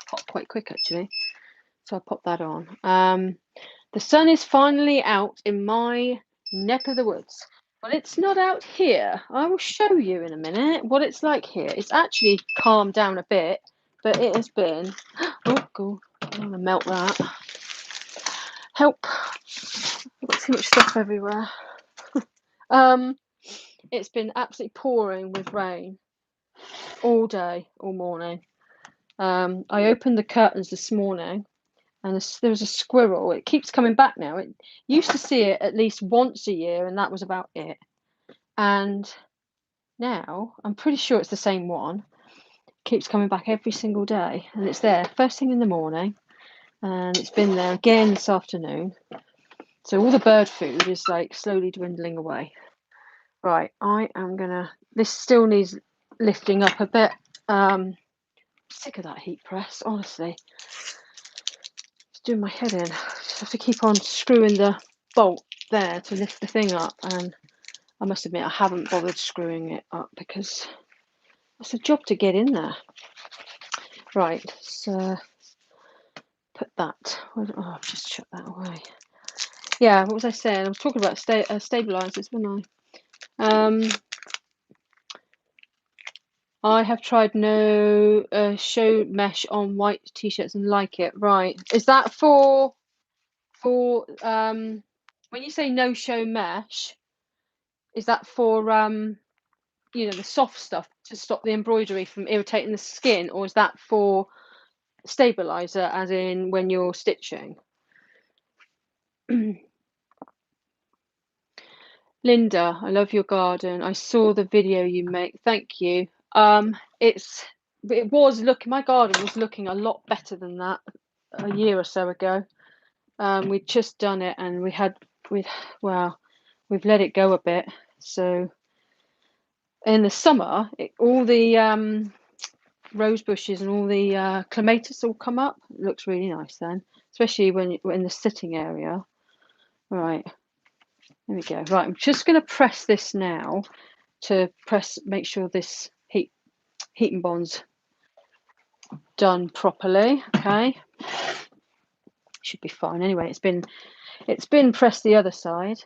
hot quite quick actually, so I'll pop that on. The sun is finally out in my neck of the woods, but it's not out here. I will show you in a minute what it's like here. It's actually calmed down a bit, but it has been, oh god, I want to melt that. Help, I've got too much stuff everywhere. It's been absolutely pouring with rain all day, all morning. I opened the curtains this morning, and there was a squirrel. It keeps coming back now. It used to see it at least once a year, and that was about it. And now I'm pretty sure it's the same one. It keeps coming back every single day, and it's there first thing in the morning, and it's been there again this afternoon. So all the bird food is like slowly dwindling away. Right, I am gonna, this still needs lifting up a bit. Sick of that heat press, honestly. It's doing my head in. Just have to keep on screwing the bolt, there to lift the thing up, and I must admit I haven't bothered screwing it up because it's a job to get in there. Right, so put that. Oh, I've just chucked that away. Yeah, what was I saying? I was talking about stabilizers, wasn't I? I have tried no show mesh on white t-shirts and like it. Right, is that for when you say no show mesh? Is that for you know, the soft stuff to stop the embroidery from irritating the skin, or is that for stabilizer, as in when you're stitching? Linda, I love your garden. I saw the video you make. Thank you. It was looking, my garden was looking a lot better than that a year or so ago. We'd just done it, and we've let it go a bit. So in the summer, all the rose bushes and all the clematis all come up. It looks really nice then, especially when you're in the sitting area. Right, there we go. Right, I'm just going to press this now to make sure this heat and bond's done properly. Okay, should be fine. Anyway, it's been pressed the other side.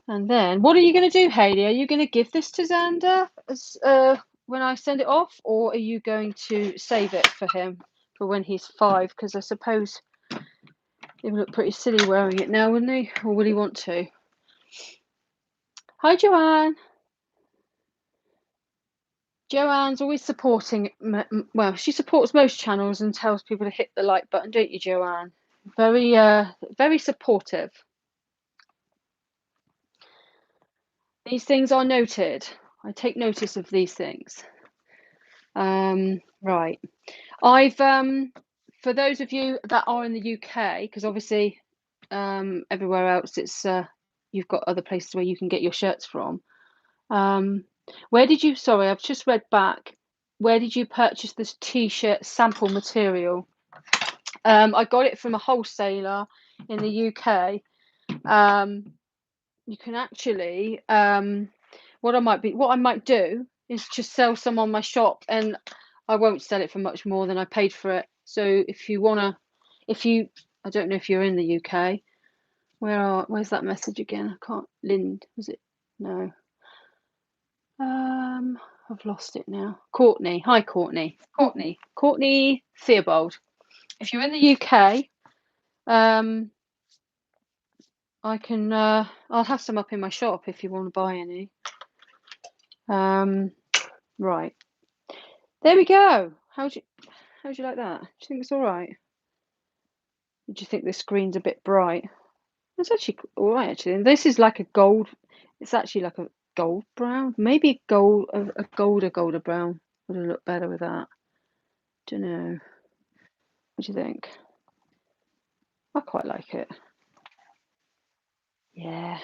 And then, what are you going to do, Hayley? Are you going to give this to Xander when I send it off, or are you going to save it for him for when he's 5? Because I suppose he would look pretty silly wearing it now, wouldn't he? Or will he want to? Hi, Joanne. Joanne's always supporting. Well, she supports most channels and tells people to hit the like button, don't you, Joanne? Very supportive. These things are noted. I take notice of these things. Right. I've for those of you that are in the UK, because obviously everywhere else it's you've got other places where you can get your shirts from. Where did you? Sorry, I've just read back. Where did you purchase this t-shirt sample material? I got it from a wholesaler in the UK. You can actually what I might do is just sell some on my shop, and I won't sell it for much more than I paid for it. So if you wanna, I don't know if you're in the UK. Where's that message again? I can't. Lind, was it? No. I've lost it now. Courtney. Hi, Courtney. Courtney Theobald. If you're in the UK, I can. I'll have some up in my shop if you want to buy any. Right. There we go. How'd you like that? Do you think it's all right? Do you think the screen's a bit bright? It's actually all right. Actually, and this is like a gold. It's actually like a gold brown. Maybe a golder brown would have looked better with that. Don't know. What do you think? I quite like it. Yeah.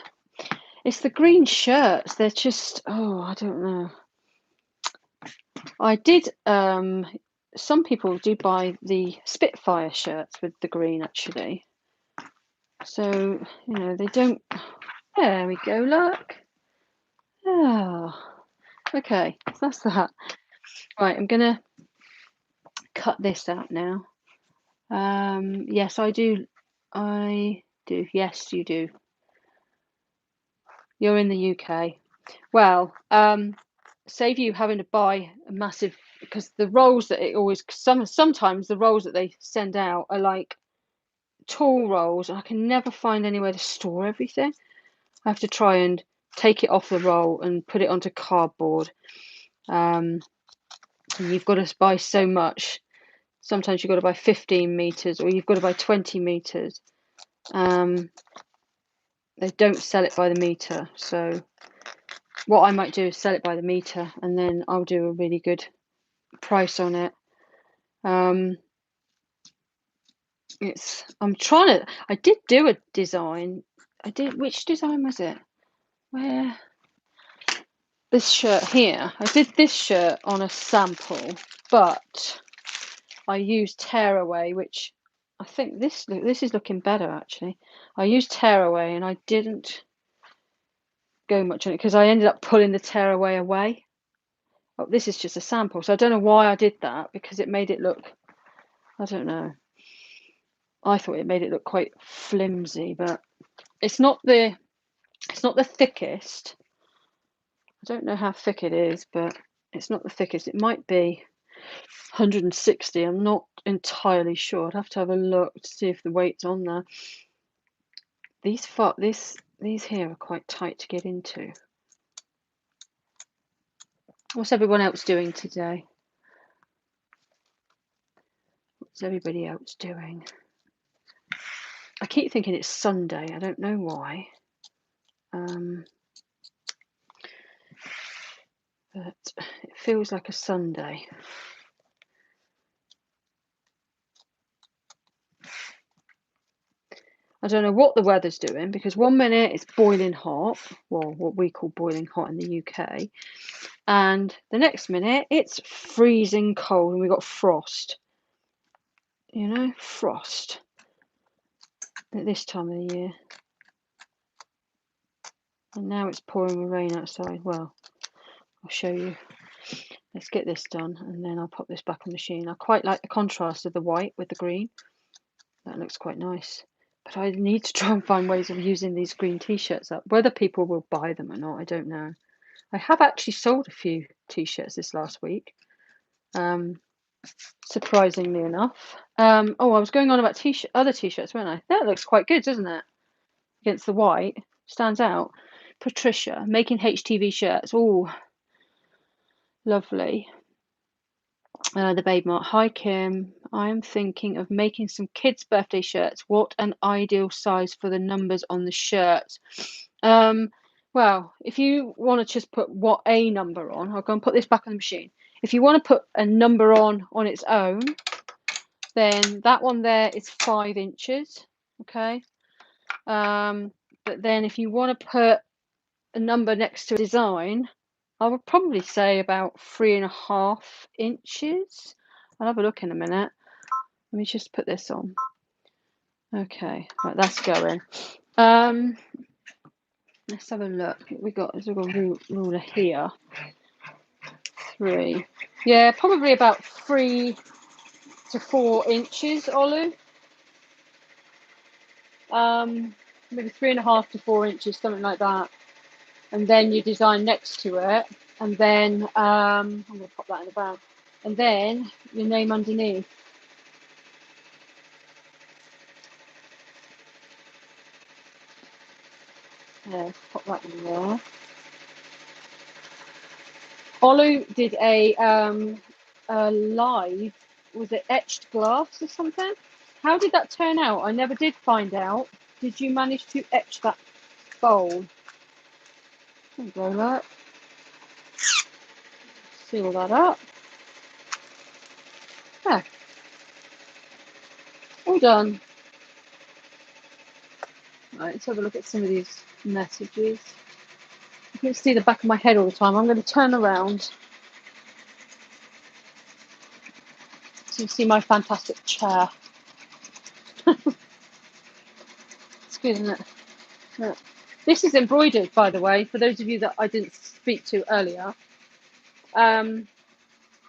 It's the green shirts. They're just, oh, I don't know. I did, some people do buy the Spitfire shirts with the green, actually. So, you know, they don't, there we go, look. Oh, okay, so that's that. Right, I'm going to cut this out now. Yes, I do. Yes, you do. You're in the UK. Well, save you having to buy a massive, because the rolls that it always sometimes the rolls that they send out are like tall rolls, and I can never find anywhere to store everything. I have to try and take it off the roll and put it onto cardboard. And you've got to buy so much. Sometimes you've got to buy 15 meters, or you've got to buy 20 meters. They don't sell it by the meter, so what I might do is sell it by the meter, and then I'll do a really good price on it. I did do a design. Which design was it? Where? This shirt here. I did this shirt on a sample, but I used tearaway, which I think this is looking better actually. I used tearaway and I didn't go much on it because I ended up pulling the tearaway away. Oh, this is just a sample, so I don't know why I did that because it made it look, I don't know. I thought it made it look quite flimsy, but it's not the thickest. I don't know how thick it is, but it's not the thickest. It might be 160. I'm not entirely sure. I'd have to have a look to see if the weight's on there. These here are quite tight to get into. What's everyone else doing today? What's everybody else doing? I keep thinking it's Sunday. I don't know why. But it feels like a Sunday. I don't know what the weather's doing because one minute it's boiling hot, well, what we call boiling hot in the UK, and the next minute it's freezing cold and we've got frost. You know, frost at this time of the year. And now it's pouring with rain outside. Well, I'll show you. Let's get this done and then I'll pop this back on the machine. I quite like the contrast of the white with the green. That looks quite nice. But I need to try and find ways of using these green t-shirts up. Whether people will buy them or not, I don't know. I have actually sold a few t-shirts this last week. Surprisingly enough. Oh, I was going on about other t-shirts, weren't I? That looks quite good, doesn't it? Against the white. Stands out. Patricia, making HTV shirts. Oh, lovely. The Babe Mart. Hi, Kim. I'm thinking of making some kids' birthday shirts. What an ideal size for the numbers on the shirts. Well, if you want to just put what a number on, I'll go and put this back on the machine. If you want to put a number on its own, then that one there is 5 inches. Okay. But then if you want to put a number next to a design, I would probably say about 3.5 inches. I'll have a look in a minute. Let me just put this on. Okay, right, that's going. Let's have a look. We've got a ruler here. 3. Yeah, probably about 3 to 4 inches, Olu. Maybe 3.5 to 4 inches, something like that. And then you design next to it, and then I'm going to pop that in the bag, and then your name underneath. Yeah, pop that in there. Olu did a live, was it etched glass or something? How did that turn out? I never did find out. Did you manage to etch that bowl? There you go, look. Seal that up. Yeah. All done. Right, let's have a look at some of these messages. You can see the back of my head all the time. I'm going to turn around so you see my fantastic chair. It's good, isn't it? Yeah. This is embroidered, by the way, for those of you that I didn't speak to earlier.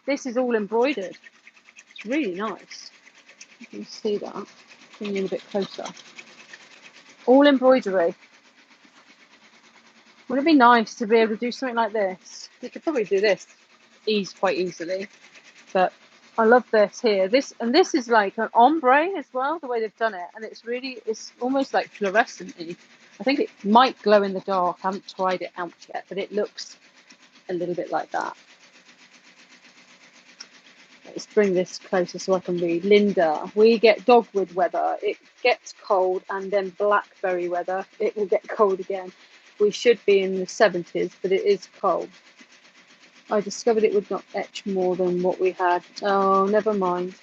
This is all embroidered. It's really nice. You can see that. Bring you in a bit closer. All embroidery. Wouldn't it be nice to be able to do something like this? You could probably do this quite easily, but I love this here. This is like an ombre as well, the way they've done it, and it's almost like fluorescent-y. I think it might glow in the dark. I haven't tried it out yet, but it looks a little bit like that. Let's bring this closer so I can read. Linda, we get dogwood weather. It gets cold, and then blackberry weather. It will get cold again. We should be in the 70s, but it is cold. I discovered it would not etch more than what we had. Oh, never mind.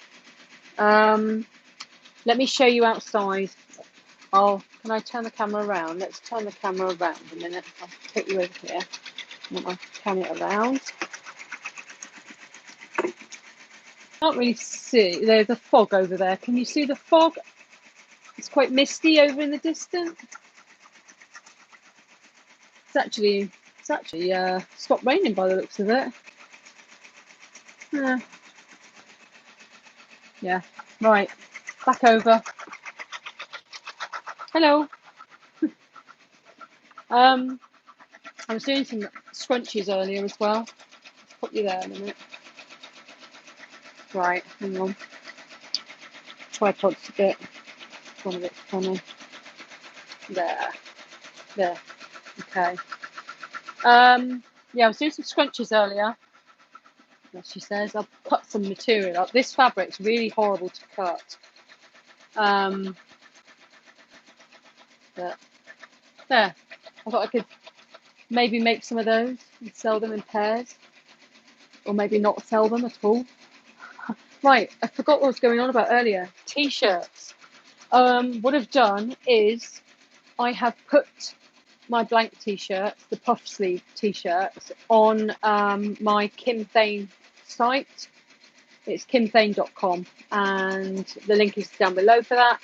Let me show you outside. Oh, can I turn the camera around? Let's turn the camera around a minute. I'll take you over here. And I'll turn it around. can't really see. There's a fog over there. Can you see the fog? It's quite misty over in the distance. It's actually stopped raining by the looks of it. Yeah. Right. Back over. Hello. I was doing some scrunchies earlier as well. Let's put you there in a minute. Right, hang on. Tripod's a bit. One of it's funny. There. Okay. Yeah, I was doing some scrunchies earlier. As she says, I've cut some material up. This fabric's really horrible to cut. But there. I thought I could maybe make some of those and sell them in pairs. Or maybe not sell them at all. Right, I forgot what I was going on about earlier. T-shirts. What I've done is I have put my blank T-shirts, the puff sleeve T-shirts, on my Kim Thane site. It's kimthane.com, and the link is down below for that.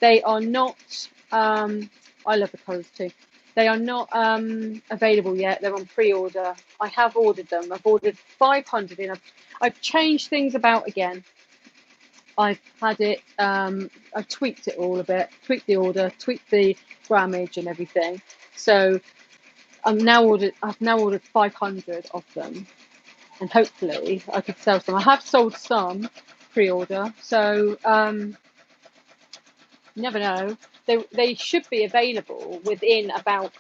They are not, I love the colours too. They are not available yet. They're on pre-order. I have ordered them. I've ordered 500 in. I've changed things about again. I've had it, I've tweaked it all a bit, tweaked the order, tweaked the grammage and everything. So I've now ordered 500 of them, and hopefully I could sell some. I have sold some pre-order, so you never know. They should be available within about,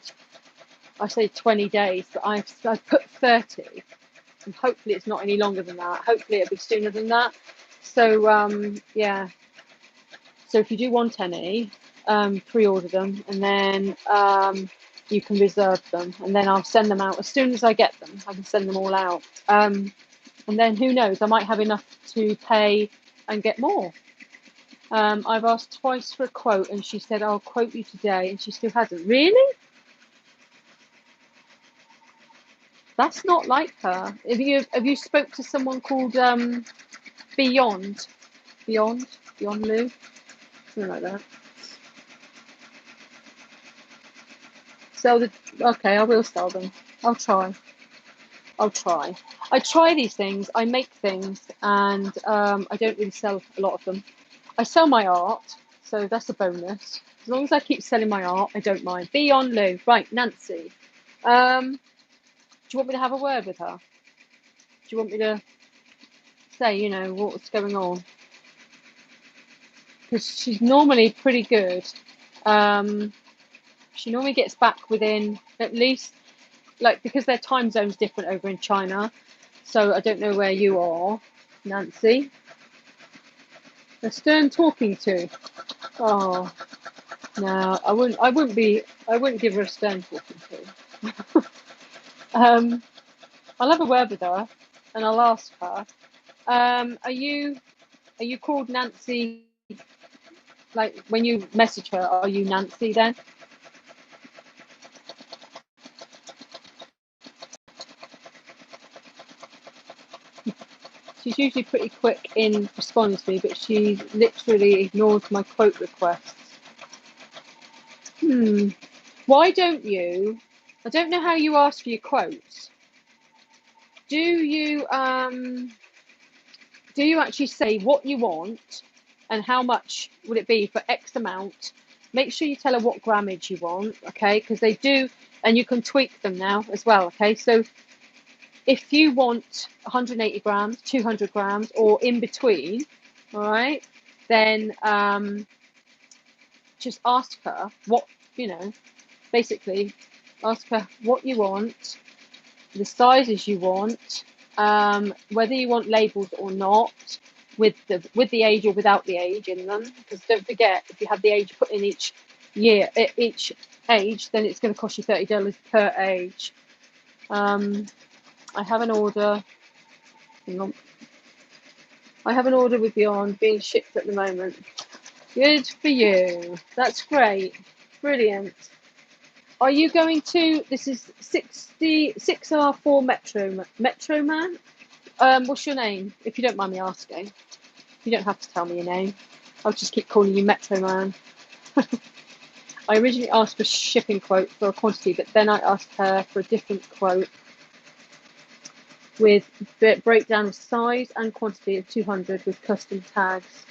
I say 20 days, but I've put 30, and hopefully it's not any longer than that. Hopefully it'll be sooner than that. So yeah. So if you do want any, pre-order them, and then you can reserve them, and then I'll send them out as soon as I get them. I can send them all out, and then who knows? I might have enough to pay and get more. I've asked twice for a quote, and she said I'll quote you today, and she still hasn't. Really? That's not like her. Have you spoke to someone called Beyond Lou, something like that? Sell the, okay, I will sell them. I'll try. I try these things. I make things, and I don't really sell a lot of them. I sell my art, so that's a bonus. As long as I keep selling my art, I don't mind. Beyond Lou. Right, Nancy. Do you want me to have a word with her? Do you want me to say, you know, what's going on? Because she's normally pretty good. She normally gets back within at least, like, because their time zone's different over in China. So I don't know where you are, Nancy. A stern talking to. Oh no, I wouldn't give her a stern talking to. I'll have a word with her, and I'll ask her. Are you called Nancy? Like, when you message her, are you Nancy then? She's usually pretty quick in responding to me, but she literally ignores my quote requests. Why don't you? I don't know how you ask for your quotes. Do you actually say what you want and how much would it be for X amount? Make sure you tell her what grammage you want, okay? Because they do, and you can tweak them now as well, okay? So if you want 180 grams, 200 grams, or in between, all right, then just ask her what, you know, basically ask her what you want, the sizes you want, whether you want labels or not, with the age or without the age in them. Because don't forget, if you have the age put in each year, each age, then it's going to cost you $30 per age. I have an order. Hang on. I have an order with Beyond being shipped at the moment. Good for you. That's great. Brilliant. Are you going to? This is 6R4 Metro Man. What's your name, if you don't mind me asking? You don't have to tell me your name. I'll just keep calling you Metro Man. I originally asked for a shipping quote for a quantity, but then I asked her for a different quote with breakdown of size and quantity of 200 with custom tags.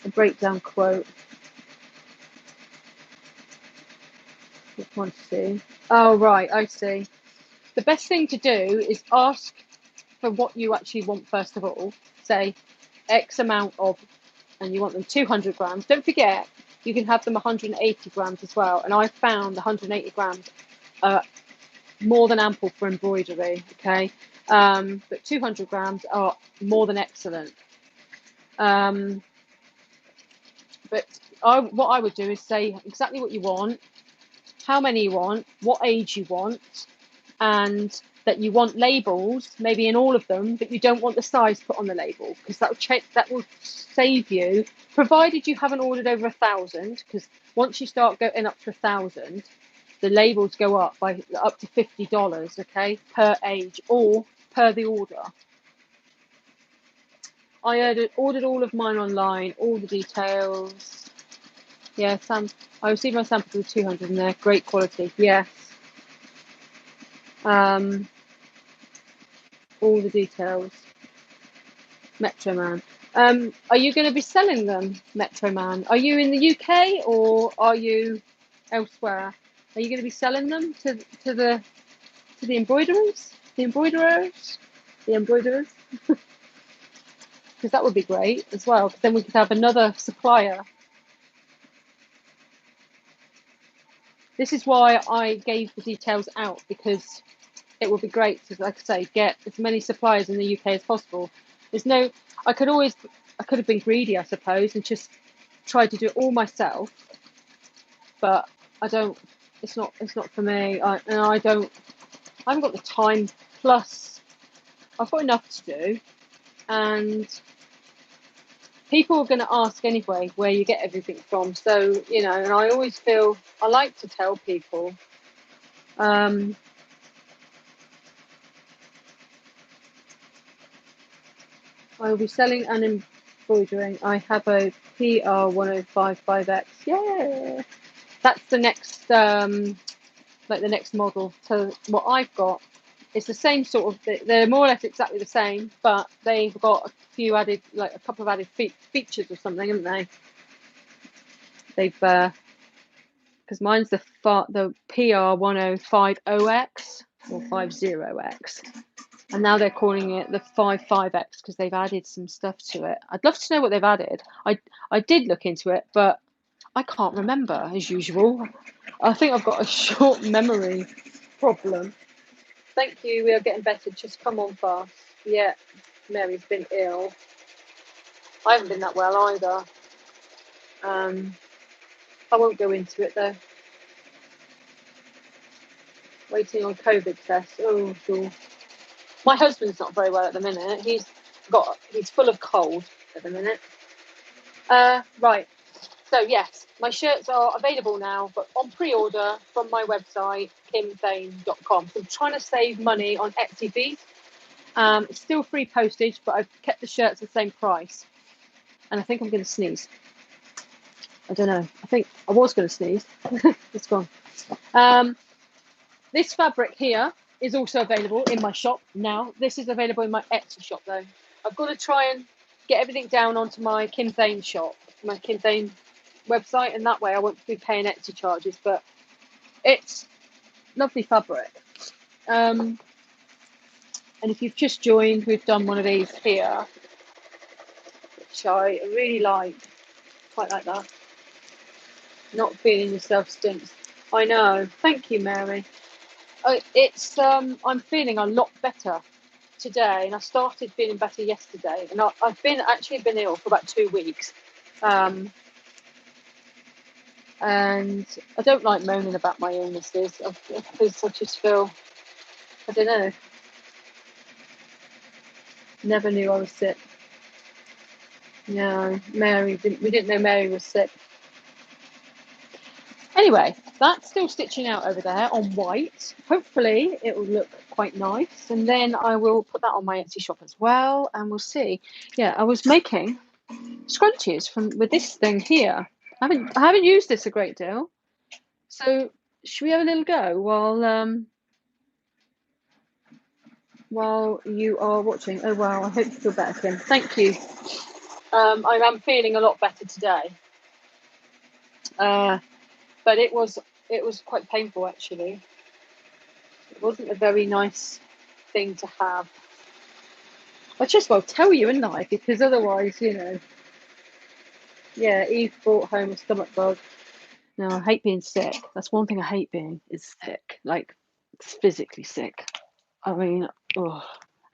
A breakdown quote. What quantity? Oh, right, I see. The best thing to do is ask for what you actually want first of all. Say X amount of, and you want them 200 grams. Don't forget, you can have them 180 grams as well. And I found 180 grams more than ample for embroidery, okay? But 200 grams are more than excellent. But what I would do is say exactly what you want, how many you want, what age you want, and that you want labels, maybe in all of them, but you don't want the size put on the label, because that will save you, provided you haven't ordered over 1,000, because once you start going up to 1,000, the labels go up by up to $50, okay, per age or per the order. I ordered all of mine online, all the details. Yeah, I received my sample with 200 in there, great quality. Yes. All the details. Metro Man. Are you going to be selling them, Metro Man? Are you in the UK or are you elsewhere? Are you going to be selling them to the embroiderers, the embroiderers? Because that would be great as well. Because then we could have another supplier. This is why I gave the details out, because it would be great to, like I say, get as many suppliers in the UK as possible. I could have been greedy, I suppose, and just tried to do it all myself. But I don't. It's not for me. I haven't got the time. Plus, I've got enough to do, and people are going to ask anyway where you get everything from. So, and I always feel I like to tell people. I will be selling and embroidering. I have a PR1055X. Yeah, that's the next, like the next model. So what I've got, it's the same sort of. They're more or less exactly the same, but they've got a few added, like a couple of added features or something, haven't they? They've because mine's the PR1050X or 50X. And now they're calling it the 55X because they've added some stuff to it. I'd love to know what they've added. I did look into it, but I can't remember as usual. I think I've got a short memory problem. Thank you. We are getting better. Just come on fast. Yeah, Mary's been ill. I haven't been that well either. I won't go into it though. Waiting on COVID test. Oh, sure. My husband's not very well at the minute. He's full of cold at the minute. Right. So yes, my shirts are available now, but on pre-order from my website, kimthane.com. So I'm trying to save money on Etsy fees. It's still free postage, but I've kept the shirts the same price. And I think I'm going to sneeze. I don't know. I think I was going to sneeze. It's gone. This fabric here is also available in my shop now. This is available in my Etsy shop though. I've got to try and get everything down onto my Kim Thane shop, my Kim Thane website, and that way I won't be paying Etsy charges. But it's lovely fabric. And if you've just joined, we've done one of these here, which I really like. Quite like that. Not feeling yourself stinks. I know. Thank you, Mary. I'm feeling a lot better today, and I started feeling better yesterday, and I've been ill for about 2 weeks, and I don't like moaning about my illnesses because I just feel, I don't know, never knew I was sick. No, we didn't know Mary was sick. Anyway. Anyway, that's still stitching out over there on white. Hopefully it will look quite nice, and then I will put that on my Etsy shop as well, and we'll see. Yeah, I was making scrunchies with this thing here. I haven't used this a great deal, so should we have a little go while you are watching? Oh wow, I hope you feel better, Kim. Thank you. I am feeling a lot better today, but it was quite painful actually. It wasn't a very nice thing to have. I just well tell you, and I, because otherwise, you know. Yeah, Eve brought home a stomach bug. No, I hate being sick. That's one thing I hate being, is sick. Like, physically sick. I mean, oh,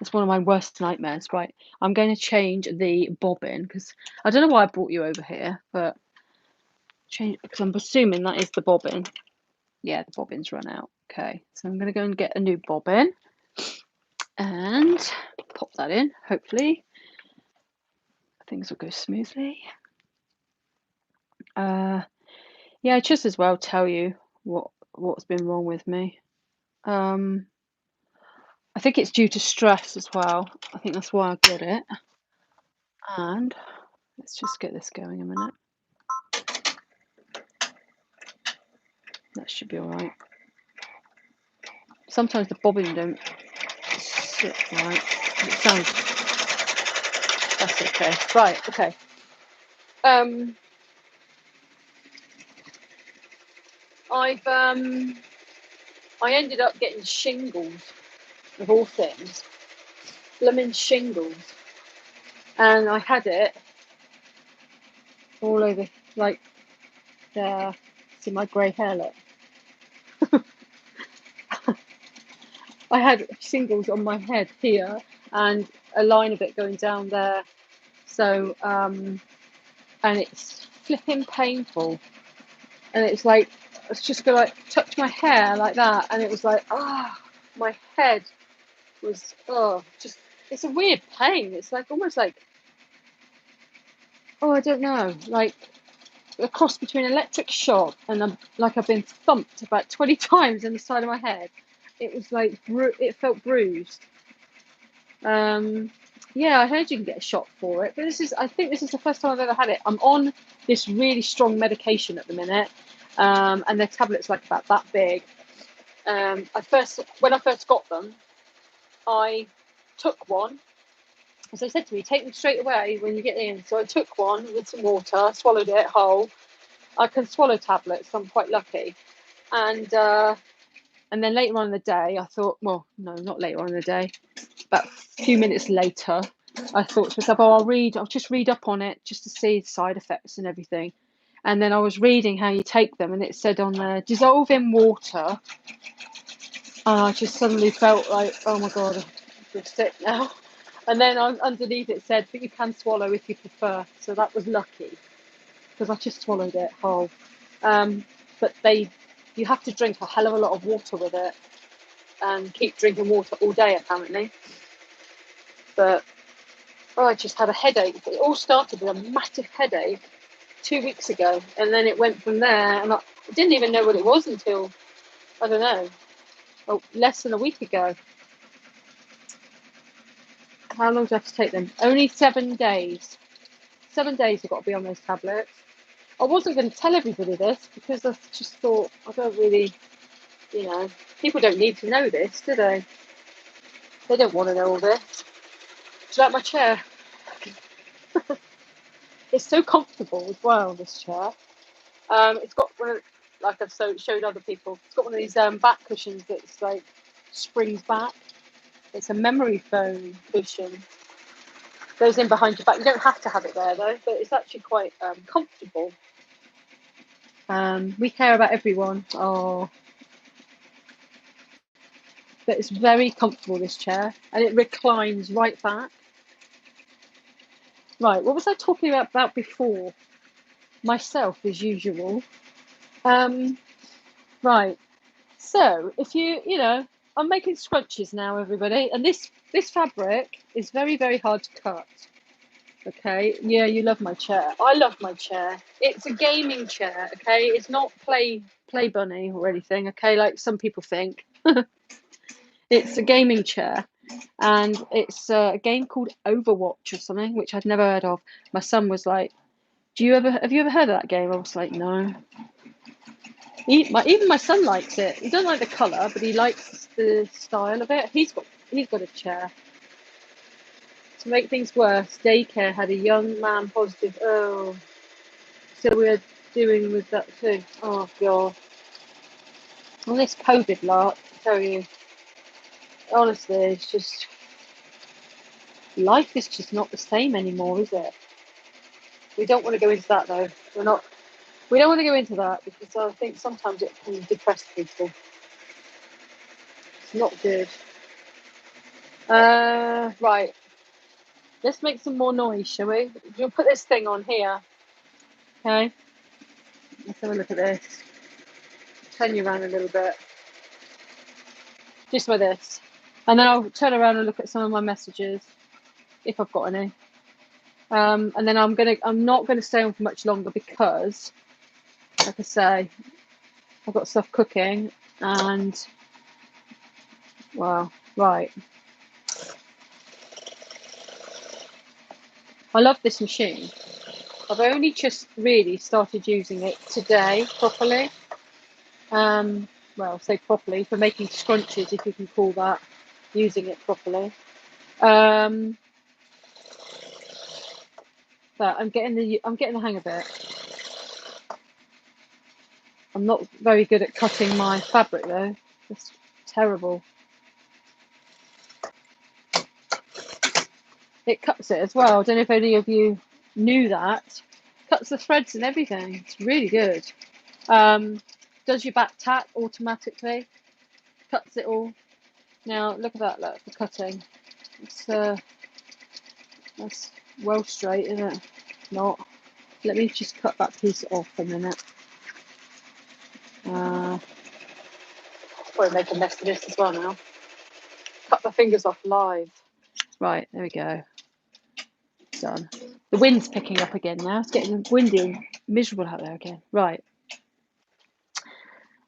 it's one of my worst nightmares. Right, I'm going to change the bobbin, because I don't know why I brought you over here, but change, because I'm assuming that is the bobbin. Yeah, the bobbin's run out. Okay, so I'm going to go and get a new bobbin and pop that in. Hopefully things will go smoothly. Yeah, just as well tell you what's been wrong with me. I think it's due to stress as well. I think that's why I got it. And let's just get this going a minute. That should be all right. Sometimes the bobbin don't sit right. It sounds. That's okay. Right. Okay. I ended up getting shingles, of all things, blooming shingles, and I had it all over, like there. See my grey hair, look. I had shingles on my head here, and a line of it going down there. So, and it's flipping painful, and it's like it's just gonna like touch my hair like that, and it was like my head was just, it's a weird pain. It's like almost like, I don't know, like a cross between an electric shock and like I've been thumped about 20 times in the side of my head. It was like it felt bruised. Yeah, I heard you can get a shot for it, but I think this is the first time I've ever had it. I'm on this really strong medication at the minute, and the tablet's like about that big. When I first got them, I took one. As they said to me, take them straight away when you get in. So I took one with some water, swallowed it whole. I can swallow tablets, so I'm quite lucky. And then later on in the day, I thought, well, no, not later on in the day, about a few minutes later, I thought to myself, I'll just read up on it just to see the side effects and everything. And then I was reading how you take them, and it said on there, dissolve in water. And I just suddenly felt like, oh my God, I feel sick now. And then underneath it said, but you can swallow if you prefer. So that was lucky, because I just swallowed it whole. But you have to drink a hell of a lot of water with it, and keep drinking water all day apparently. But I just had a headache. It all started with a massive headache 2 weeks ago, and then it went from there, and I didn't even know what it was until, I don't know, less than a week ago. How long do I have to take them? Only 7 days. 7 days I've got to be on those tablets. I wasn't going to tell everybody this, because I just thought, I don't really, people don't need to know this, do they? They don't want to know all this. Do you like my chair? It's so comfortable as well, this chair. It's got one of, like I've showed other people, it's got one of these back cushions that's like springs back. It's a memory foam cushion. Goes in behind your back. You don't have to have it there though, but it's actually quite comfortable. We care about everyone. But it's very comfortable, this chair, and it reclines right back. Right, what was I talking about before? Myself, as usual. Right, so if I'm making scrunchies now, everybody, and this fabric is very, very hard to cut. Okay, yeah, you love my chair. I love my chair. It's a gaming chair. Okay, it's not play play bunny or anything, okay, like some people think. It's a gaming chair, and it's a game called Overwatch or something, which I'd never heard of. My son was like, have you ever heard of that game? I was like, no. Even my son likes it. He doesn't like the colour, but he likes the style of it. He's got a chair. To make things worse, daycare had a young man positive. Oh, so we're doing with that too. Oh god. On this COVID lot, I tell you, honestly, it's just life is just not the same anymore, is it? We don't want to go into that though. We don't want to go into that because I think sometimes it can depress people. It's not good. Right. Let's make some more noise, shall we? We'll put this thing on here. Okay. Let's have a look at this. Turn you around a little bit. Just with this. And then I'll turn around and look at some of my messages, if I've got any. And then I'm not gonna stay on for much longer because, like I say, I've got stuff cooking and wow, right. I love this machine. I've only just really started using it today properly. Well, say properly for making scrunchies, if you can call that using it properly. But I'm getting the hang of it. I'm not very good at cutting my fabric though. It's terrible. It cuts it as well. I don't know if any of you knew that. Cuts the threads and everything. It's really good. Does your back tack automatically. Cuts it all. Now look at that, look, for cutting. It's that's well straight, isn't it? Not. Let me just cut that piece off a minute. Probably make a mess of this as well now. Cut my fingers off live. Right, there we go. Done. The wind's picking up again now. It's getting windy and miserable out there again. Right.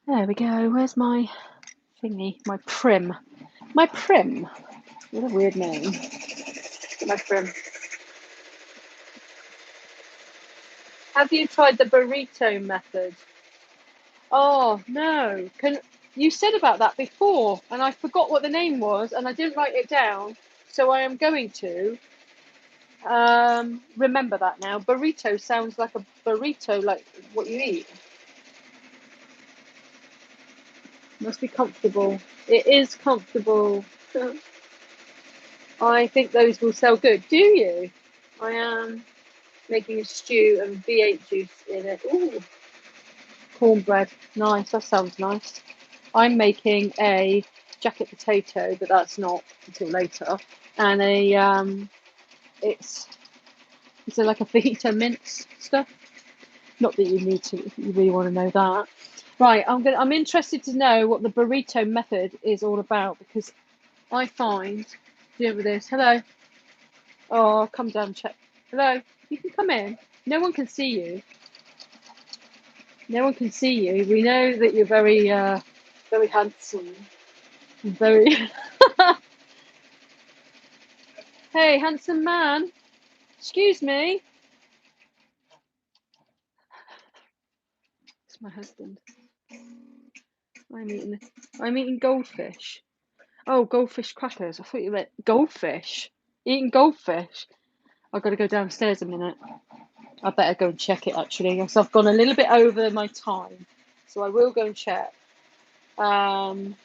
There we go. Where's my thingy? My prim. My prim. What a weird name. My prim. Have you tried the burrito method? Oh no. You said about that before and I forgot what the name was and I didn't write it down. So I am going to remember that now. Burrito sounds like a burrito, like what you eat. Must be comfortable. It is comfortable. I think those will sell good. Do you? I am making a stew and V8 juice in it. Ooh, cornbread. Nice. That sounds nice. I'm making a jacket potato, but that's not until later. And it's like a fajita mince stuff. Not that you need to, if you really want to know that. Right, I'm interested to know what the burrito method is all about because I find deal with this. Hello. Oh, come down, check. Hello. You can come in. No one can see you. No one can see you. We know that you're very, very handsome. Very. Hey, handsome man. Excuse me. It's my husband. I'm eating goldfish. Oh, goldfish crackers. I thought you meant goldfish. Eating goldfish. I've got to go downstairs a minute. I better go and check it actually. Because I've gone a little bit over my time. So I will go and check. I'm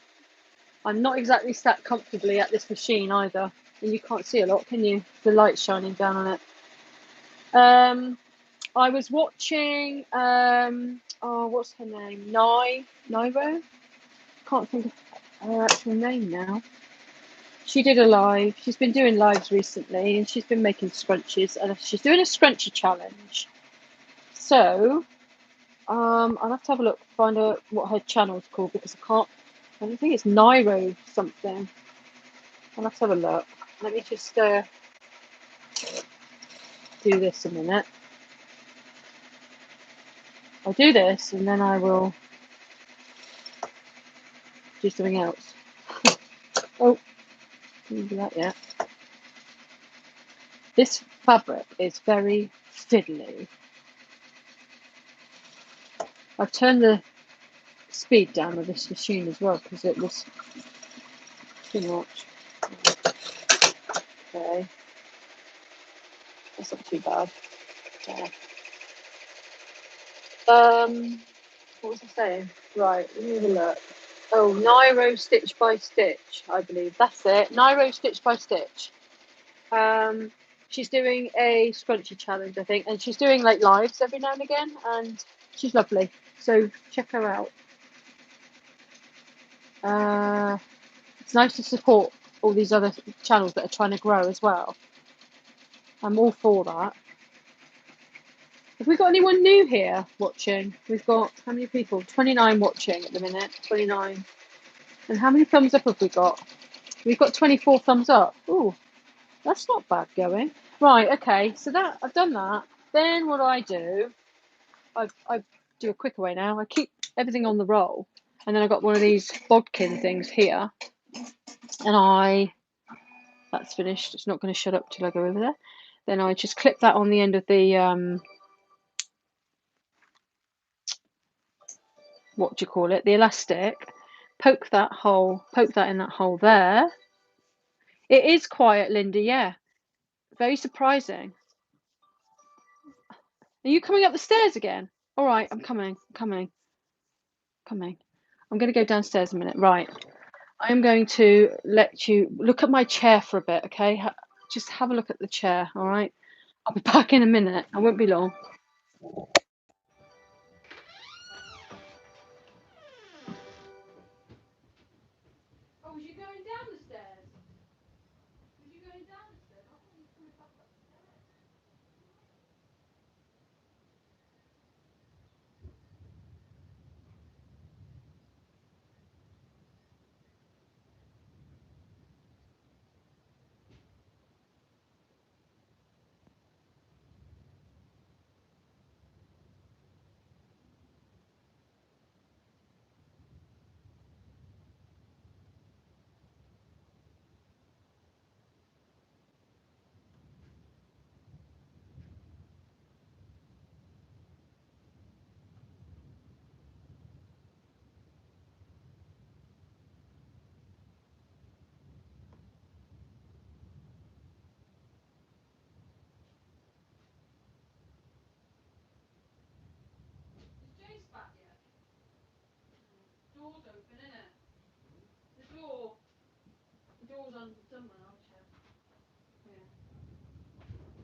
not exactly sat comfortably at this machine either. And you can't see a lot, can you? The light's shining down on it. I was watching, oh, what's her name? Nairo? Can't think of her actual name now. She did a live. She's been doing lives recently and she's been making scrunchies and she's doing a scrunchie challenge. So, I'll have to have a look, find out what her channel's called because I don't think it's Nairo something. I'll have to have a look. Let me just do this a minute. I'll do this and then I will do something else. Oh, didn't do that yet. This fabric is very fiddly. I've turned the speed down of this machine as well because it was too much. Okay, that's not too bad. Yeah. What was I saying? Right, let me have a look. Oh, Nairo Stitch by Stitch, I believe. That's it. Nairo Stitch by Stitch. She's doing a scrunchie challenge, I think, and she's doing like lives every now and again, and she's lovely. So check her out. It's nice to support all these other channels that are trying to grow as well. I'm all for that. Have we got anyone new here watching? We've got how many people? 29 watching at the minute. 29. And how many thumbs up have we got? We've got 24 thumbs up. Ooh, that's not bad going. Right, okay, so that I've done that. Then what do? I do a quicker way now. I keep everything on the roll, and then I got one of these bodkin things here, and that's finished. It's not going to shut up till I go over there. Then I just clip that on the end of the what do you call it? The elastic. Poke that in that hole there. It is quiet, Linda. Yeah, very surprising. Are you coming up the stairs again? All right, I'm coming. I'm going to go downstairs a minute. Right. I'm going to let you look at my chair for a bit, okay? Just have a look at the chair, all right? I'll be back in a minute. I won't be long. Oh, was you going down the stairs? Was you going down the stairs? I thought you were coming back up the stairs. Is Jace back yet? Door's open, isn't it? The door's undone, man. I'll check. Yeah,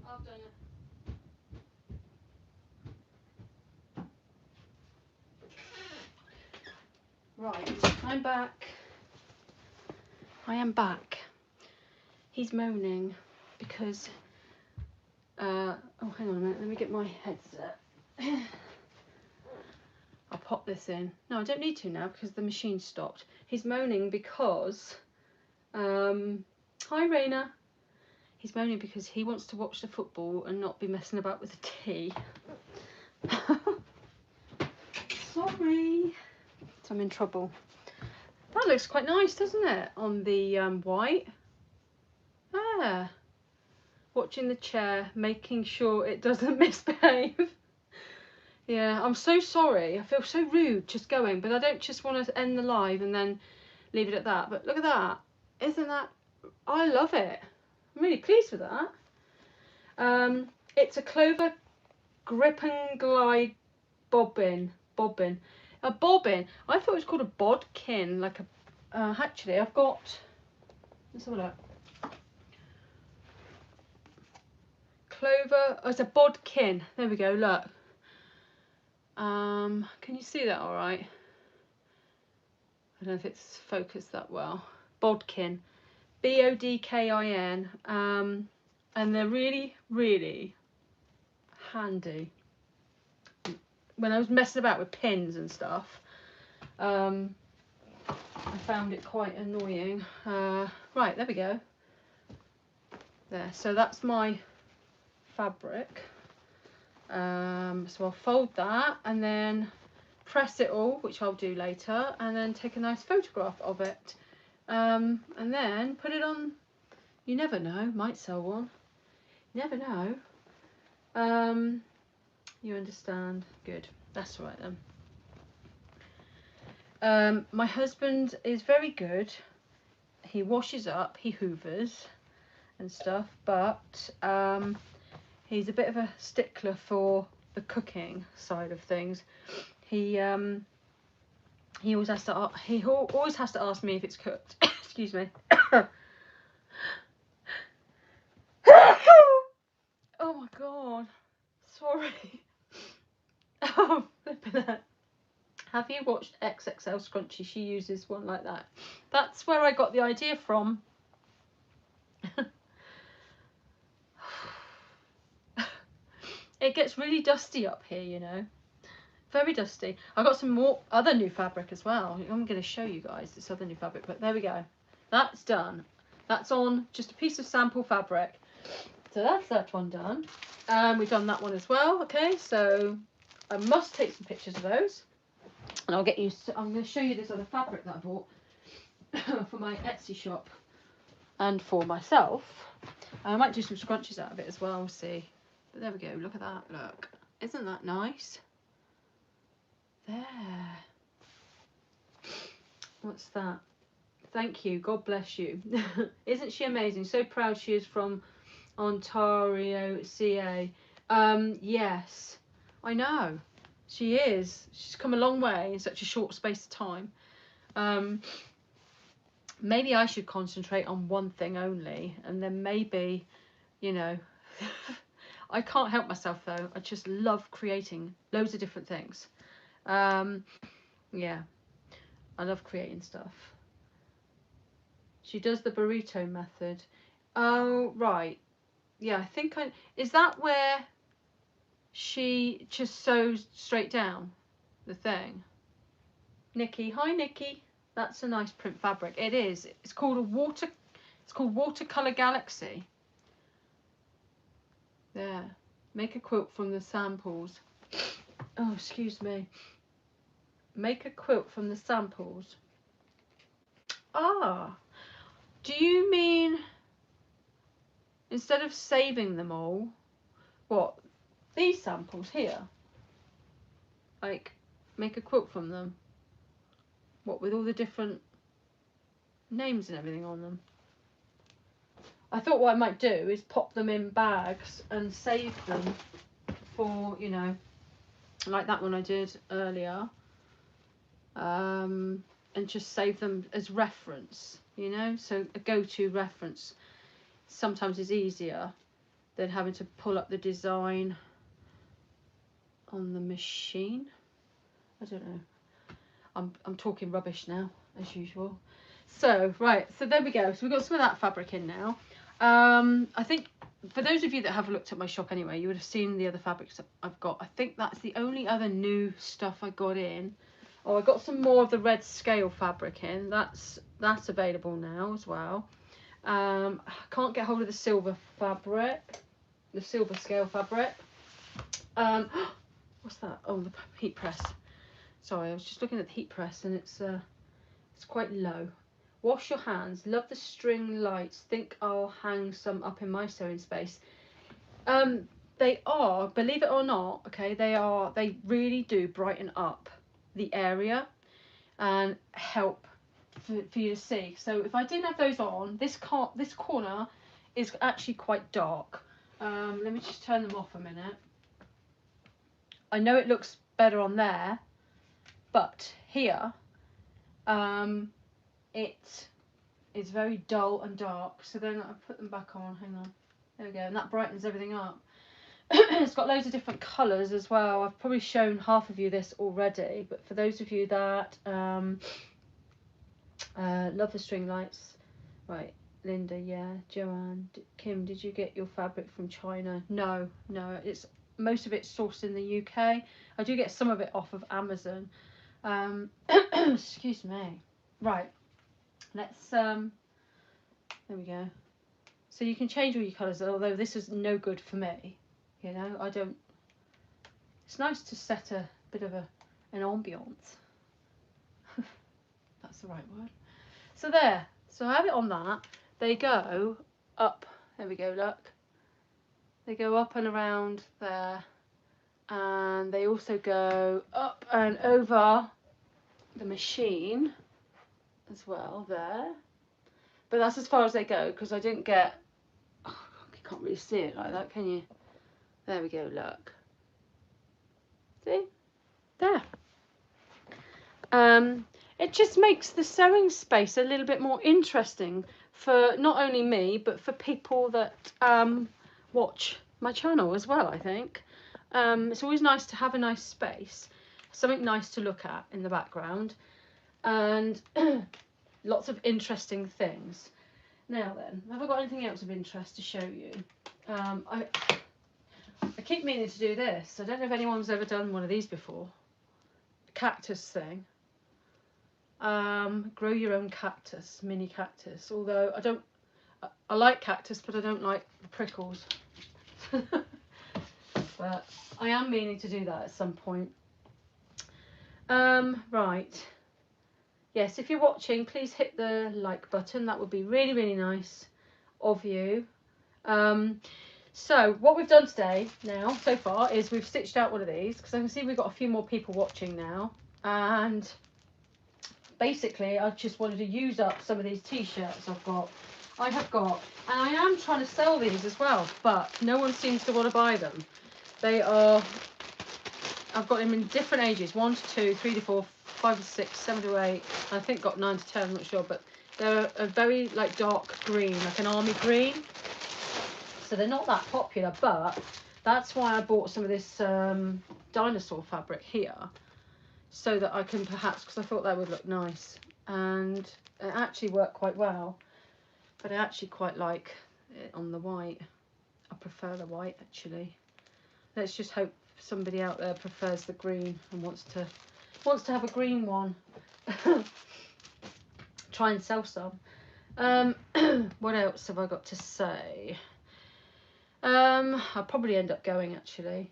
I've done it. Right, I'm back. I am back. He's moaning because oh, hang on a minute, let me get my headset. I'll pop this in. No, I don't need to now because the machine stopped. He's moaning because hi Raina. He's moaning because he wants to watch the football and not be messing about with the tea. Sorry. So I'm in trouble. That looks quite nice, doesn't it? On the white. Ah. Watching the chair, making sure it doesn't misbehave. Yeah, I'm so sorry. I feel so rude just going, but I don't just want to end the live and then leave it at that. But look at that. Isn't that... I love it. I'm really pleased with that. It's a Clover Grip and Glide bobbin. A bobbin. I thought it was called a bodkin. Like a... actually, I've got... Let's have a look. Clover... Oh, it's a bodkin. There we go, look. Can you see that all right? I don't know if it's focused that well. Bodkin. Bodkin. And they're really, really handy. When I was messing about with pins and stuff, I found it quite annoying. Right, there we go. There, so that's my fabric. So I'll fold that and then press it all, which I'll do later, and then take a nice photograph of it, and then put it on. You never know, might sell one. Never know. You understand? Good. That's right then. My husband is very good. He washes up, he hoovers and stuff, but he's a bit of a stickler for the cooking side of things. He always has to ask me if it's cooked. Excuse me. Oh my god, sorry. Oh, flipping it. Have you watched XXL Scrunchie? She uses one like that. That's where I got the idea from. It gets really dusty up here, you know. Very dusty. I got some more other new fabric as well. I'm going to show you guys this other new fabric, but there we go. That's done. That's on just a piece of sample fabric. So that's that one done. We've done that one as well. Okay, so I must take some pictures of those, and I'll get you. I'm going to show you this other fabric that I bought for my Etsy shop and for myself. I might do some scrunchies out of it as well. We'll see. But there we go. Look at that. Look, isn't that nice? There. What's that? Thank you. God bless you. Isn't she amazing? So proud she is from Ontario, CA. Yes, I know. She is. She's come a long way in such a short space of time. Maybe I should concentrate on one thing only, and then maybe, you know, I can't help myself though. I just love creating loads of different things. Yeah, I love creating stuff. She does the burrito method. Oh, right. Yeah, I think is that where she just sews straight down the thing? Nikki, hi Nikki. That's a nice print fabric. It is. It's called Watercolor Galaxy. There. Make a quilt from the samples. Oh, excuse me. Make a quilt from the samples. Ah. Do you mean instead of saving them all, what, these samples here? Like, make a quilt from them? What, with all the different names and everything on them? I thought what I might do is pop them in bags and save them for, you know, like that one I did earlier. And just save them as reference, you know, so a go-to reference sometimes is easier than having to pull up the design on the machine. I don't know. I'm talking rubbish now, as usual. So, right, so there we go. So we've got some of that fabric in now. I think for those of you that have looked at my shop anyway, you would have seen the other fabrics I've got. I think that's the only other new stuff I got in. Oh, I got some more of the red scale fabric in. That's available now as well. I can't get hold of the silver fabric, the silver scale fabric. What's that? Oh, the heat press. Sorry, I was just looking at the heat press and it's quite low. Wash your hands. Love the string lights. Think I'll hang some up in my sewing space. They are, believe it or not, okay, they really do brighten up the area and help for you to see. So if I didn't have those on, this corner is actually quite dark. Let me just turn them off a minute. I know it looks better on there, but here it is very dull and dark. So then I put them back on. Hang on, there we go, and that brightens everything up. It's got loads of different colours as well. I've probably shown half of you this already, but for those of you that love the string lights, right, Linda, yeah, Joanne, Kim, did you get your fabric from China? No, it's most of it's sourced in the UK. I do get some of it off of Amazon. Excuse me. Right, let's there we go. So you can change all your colours, although this is no good for me. You know, I don't. It's nice to set a bit of a an ambiance. That's the right word. So there. So I have it on that. They go up. There we go, look. They go up and around there. And they also go up and over the machine as well there. But that's as far as they go, because I didn't get, oh, you can't really see it like that, can you? There we go, look. See? There. It just makes the sewing space a little bit more interesting for not only me, but for people that watch my channel as well, I think. It's always nice to have a nice space, something nice to look at in the background, and lots of interesting things. Now then, have I got anything else of interest to show you? I keep meaning to do this. I don't know if anyone's ever done one of these before. Cactus thing. Grow your own cactus, mini cactus. Although I like cactus, but I don't like the prickles. But I am meaning to do that at some point. Right. Yes, if you're watching, please hit the like button. That would be really, really nice of you. So what we've done today now, so far, is we've stitched out one of these, because I can see we've got a few more people watching now. And basically, I just wanted to use up some of these t-shirts I have got, and I am trying to sell these as well, but no one seems to want to buy them. They are, I've got them in different ages, 1 to 2, 3 to 4, 5 to 6, 7 to 8, I think got 9 to 10, I'm not sure, but they're a very like dark green, like an army green. So they're not that popular, but that's why I bought some of this dinosaur fabric here, so that I can perhaps, because I thought that would look nice, and it actually worked quite well. But I actually quite like it on the white. I prefer the white, actually. Let's just hope somebody out there prefers the green and wants to have a green one. Try and sell some. What else have I got to say? I'll probably end up going, actually.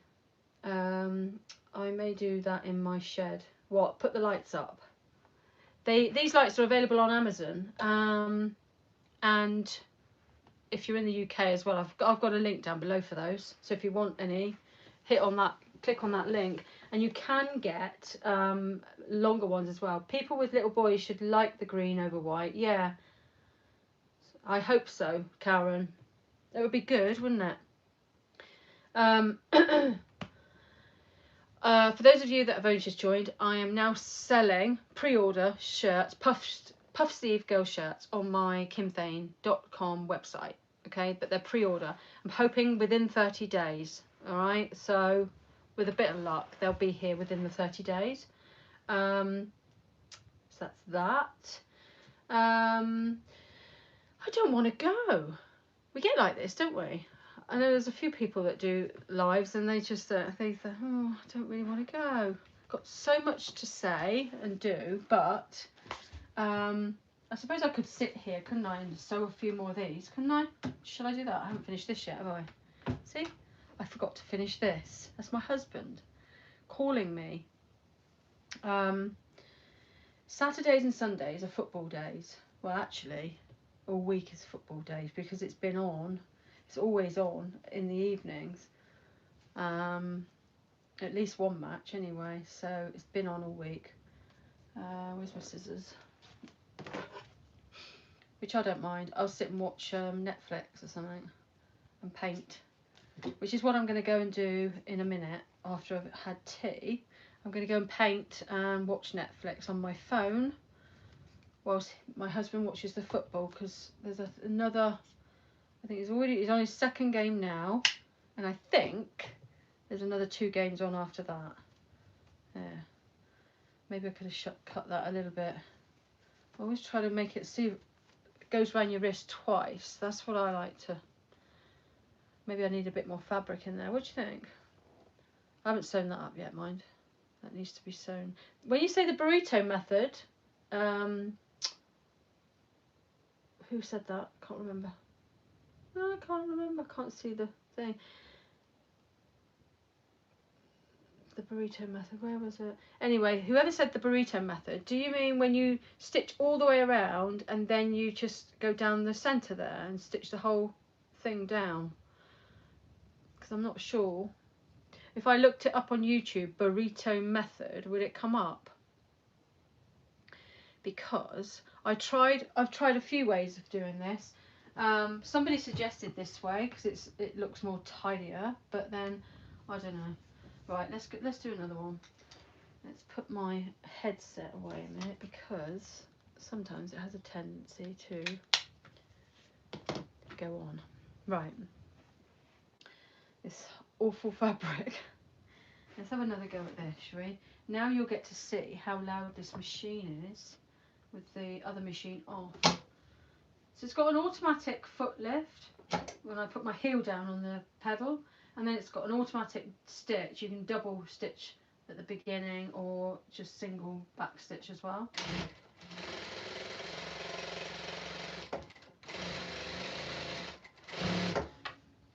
I may do that in my shed. What? Put the lights up. These lights are available on Amazon. And if you're in the UK as well, I've got a link down below for those. So if you want any, hit on that, click on that link, and you can get longer ones as well. People with little boys should like the green over white. Yeah, I hope so, Karen. That would be good, wouldn't it? For those of you that have only just joined, I am now selling pre-order shirts, puff sleeve girl shirts on my kimthane.com website. Okay, but they're pre-order. I'm hoping within 30 days. All right, so with a bit of luck, they'll be here within the 30 days. So that's that. I don't want to go. We get like this, don't we? I know there's a few people that do lives and they just they think, oh, I don't really want to go. Got so much to say and do, but I suppose I could sit here, couldn't I, and sew a few more of these, couldn't I? Should I do that? I haven't finished this yet, have I? See? I forgot to finish this. That's my husband calling me. Saturdays and Sundays are football days. Well, actually, all week is football days because it's been on. It's always on in the evenings. At least one match anyway, so it's been on all week. Where's my scissors? Which I don't mind. I'll sit and watch Netflix or something and paint, which is what I'm going to go and do in a minute after I've had tea. I'm going to go and paint and watch Netflix on my phone whilst my husband watches the football, because there's another, I think he's on his second game now, and I think there's another 2 games on after that. Yeah, maybe I could have cut that a little bit. I always try to make it, see, it goes around your wrist twice. That's what I like to. Maybe I need a bit more fabric in there. What do you think? I haven't sewn that up yet, mind. That needs to be sewn. When you say the burrito method, who said that? Can't remember. No, I can't remember. I can't see the thing. the burrito method. Where was it? Anyway, whoever said the burrito method, do you mean when you stitch all the way around and then you just go down the centre there and stitch the whole thing down? Because I'm not sure. If I looked it up on YouTube, burrito method, would it come up? Because I've tried a few ways of doing this. Somebody suggested this way because it looks more tidier, but then I don't know. Right, let's do another one. Let's put my headset away a minute because sometimes it has a tendency to go on. Right, this awful fabric. Let's have another go at this, shall we? Now you'll get to see how loud this machine is with the other machine off. So it's got an automatic foot lift when I put my heel down on the pedal, and then it's got an automatic stitch. You can double stitch at the beginning or just single back stitch as well.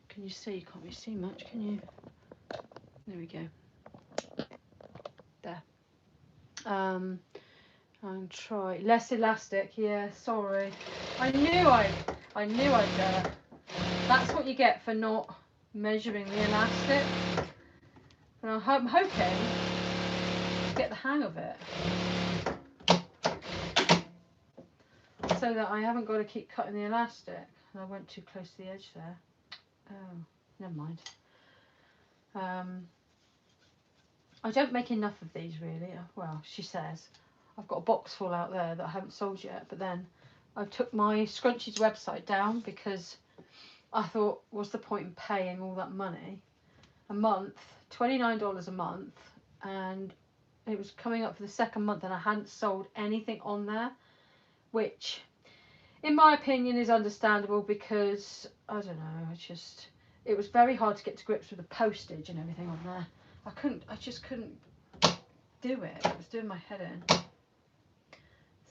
Can you see? You can't really see much, can you? There we go. There. And try less elastic. Yeah, sorry. I knew I'd. That's what you get for not measuring the elastic. But I'm hoping to get the hang of it, so that I haven't got to keep cutting the elastic. And I went too close to the edge there. Oh, never mind. I don't make enough of these really. Well, she says. I've got a box full out there that I haven't sold yet, but then I took my Scrunchies website down because I thought, what's the point in paying all that money a month, $29 a month, and it was coming up for the second month and I hadn't sold anything on there, which in my opinion is understandable because I don't know, it was very hard to get to grips with the postage and everything on there. I just couldn't do it. It was doing my head in.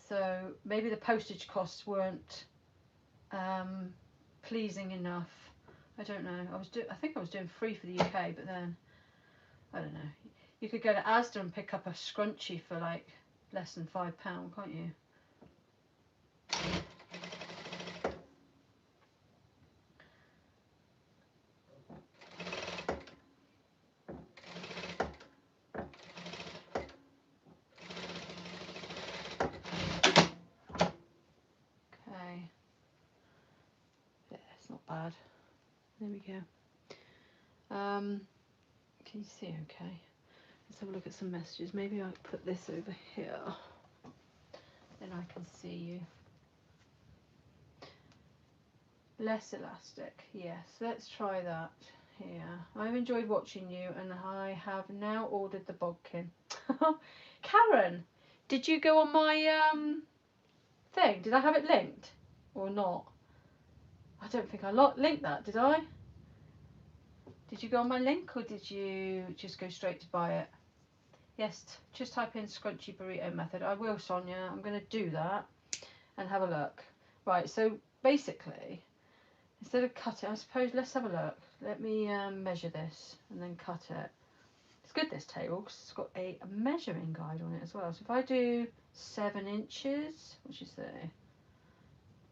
So maybe the postage costs weren't pleasing enough. I don't know. I think I was doing free for the UK, but then I don't know. You could go to Asda and pick up a scrunchie for like less than £5, can't you? Okay. Yeah, it's not bad. There we go. Can you see okay? Let's have a look at some messages. Maybe I'll put this over here. Then I can see you. Less elastic, yes. Let's try that here. I've enjoyed watching you and I have now ordered the bodkin. Karen, did you go on my thing? Did I have it linked or not? I don't think I linked that, did I? Did you go on my link or did you just go straight to buy it? Yes, just type in Scrunchie burrito method. I will, Sonia. I'm going to do that and have a look. Right, so basically, instead of cutting, I suppose, let's have a look. Let me measure this and then cut it. It's good, this table, because it's got a measuring guide on it as well. So if I do 7 inches, which is there,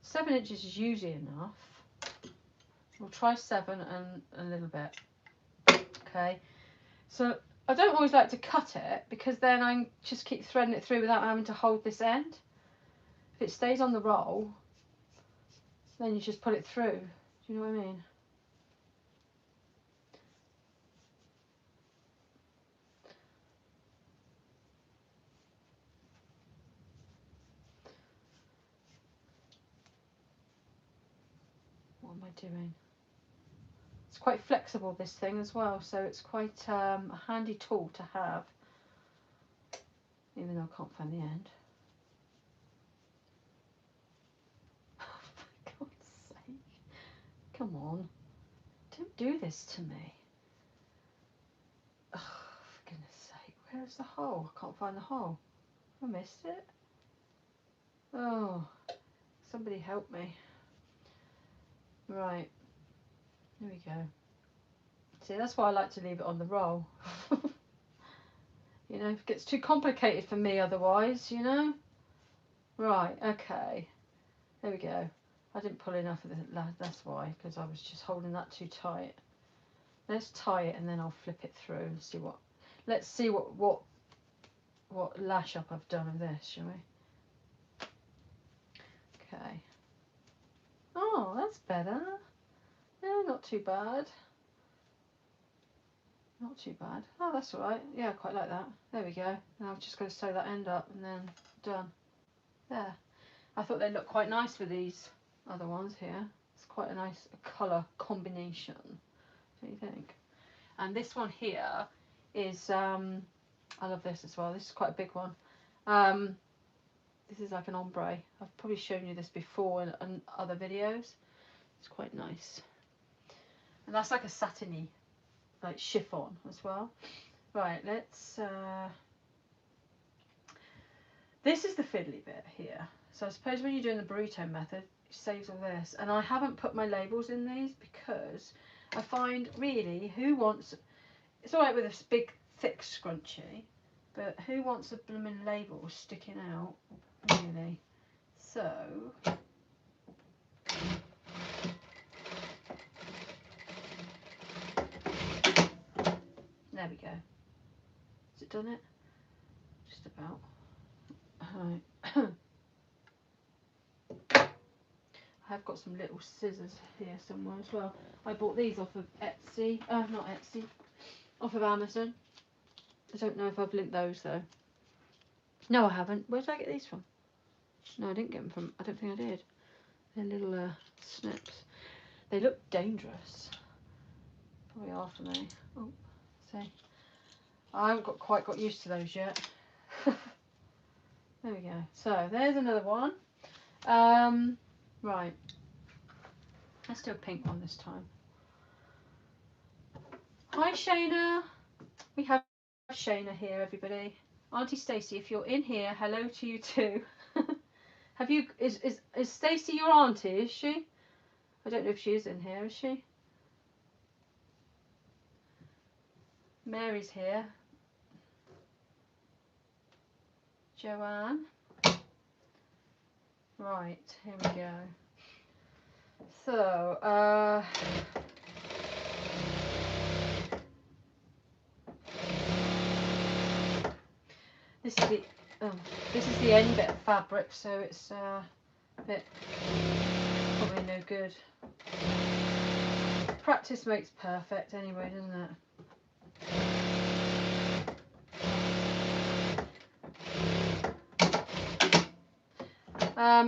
7 inches is usually enough. We'll try 7 and a little bit. Okay, so I don't always like to cut it because then I just keep threading it through without having to hold this end. If it stays on the roll, then you just put it through. Do you know what I mean? What am I doing? It's quite flexible, this thing as well, so it's quite a handy tool to have, even though I can't find the end. For God's sake, come on, don't do this to me. Oh, for goodness sake, where's the hole? I can't find the hole. I missed it. Oh, somebody help me. Right, here we go. See, that's why I like to leave it on the roll. You know, it gets too complicated for me otherwise, you know. Right, okay. There we go. I didn't pull enough of the, that's why, because I was just holding that too tight. Let's tie it and then I'll flip it through and see what, let's see what lash up I've done of this, shall we? Okay. Oh, that's better. Yeah, not too bad. Not too bad. Oh, that's all right. Yeah, I quite like that. There we go. Now I've just got to sew that end up and then done. There. I thought they looked quite nice with these other ones here. It's quite a nice colour combination. What do you think? And this one here is, I love this as well. This is quite a big one. This is like an ombre. I've probably shown you this before in other videos. It's quite nice. And that's like a satiny, like chiffon as well. Right, let's, this is the fiddly bit here. So I suppose when you're doing the burrito method, it saves all this. And I haven't put my labels in these because I find really who wants, it's alright with a big thick scrunchie, but who wants a blooming label sticking out really? So there we go. Has it done it? Just about. Right. I've got some little scissors here somewhere as well. I bought these off of Etsy, not Etsy, off of Amazon. I don't know if I've linked those though. No, I haven't. Where did I get these from? No, I didn't get them from, I don't think I did. They're little snips. They look dangerous. Probably after me. Oh, see. I haven't quite got used to those yet. There we go. So there's another one. Right. Let's do a pink one this time. Hi Shayna. We have Shayna here, everybody. Auntie Stacey, if you're in here, hello to you too. Have you? Is Stacey your auntie? Is she? I don't know if she is in here. Is she? Mary's here. Joanne. Right, here we go. So, this is the end bit of fabric, so it's a bit probably no good. Practice makes perfect anyway, doesn't it?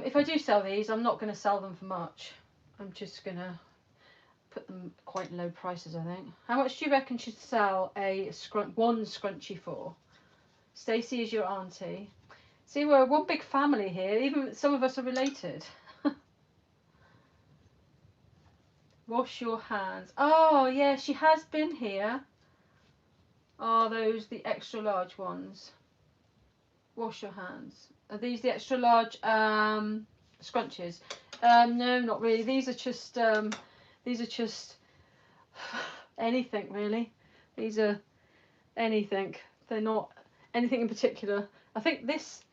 If I do sell these, I'm not going to sell them for much. I'm just going to put them quite low prices, I think. How much do you reckon should sell one scrunchie for? Stacey is your auntie. See, we're one big family here. Even some of us are related. Wash your hands. Oh, yeah, she has been here. Are those the extra large ones? Wash your hands. Are these the extra large scrunchies? No, not really. These are just anything really. These are anything. They're not anything in particular. I think this,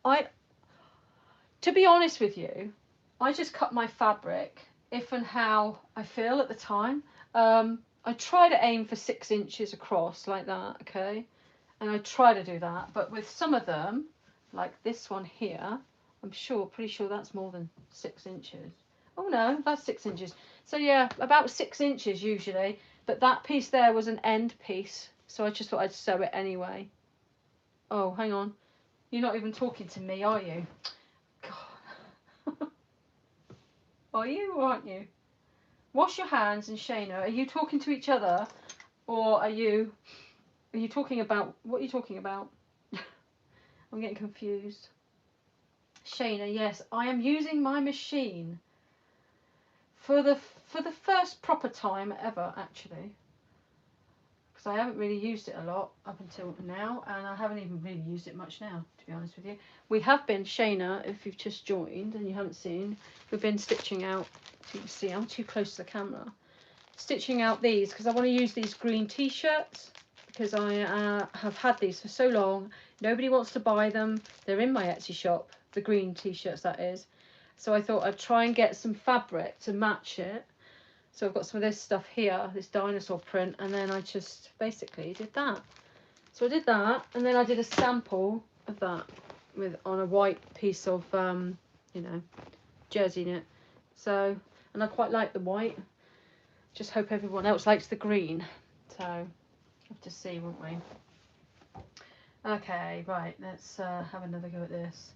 to be honest with you, I just cut my fabric if and how I feel at the time. I try to aim for 6 inches across like that, okay? And I try to do that, but with some of them, like this one here, I'm pretty sure that's more than 6 inches. Oh no, that's 6 inches. So yeah, about 6 inches usually, but that piece there was an end piece, so I just thought I'd sew it anyway. Oh, hang on. You're not even talking to me, are you? God. Are you or aren't you? Wash your hands. And Shayna, are you talking to each other, or are you talking about, what are you talking about? I'm getting confused. Shayna, yes, I am using my machine for the first proper time ever, actually, because I haven't really used it a lot up until now, and I haven't even really used it much now, to be honest with you. We have been, Shayna, if you've just joined and you haven't seen, we've been stitching out, so you can see, I'm too close to the camera, stitching out these, because I want to use these green t-shirts, because I have had these for so long. Nobody wants to buy them. They're in my Etsy shop, the green t-shirts that is. So I thought I'd try and get some fabric to match it. So I've got some of this stuff here, this dinosaur print, and then I just basically did that. So I did that, and then I did a sample of that on a white piece of you know, jersey knit. So, and I quite like the white. Just hope everyone else likes the green. So have to see, won't we? Okay, right, let's have another go at this.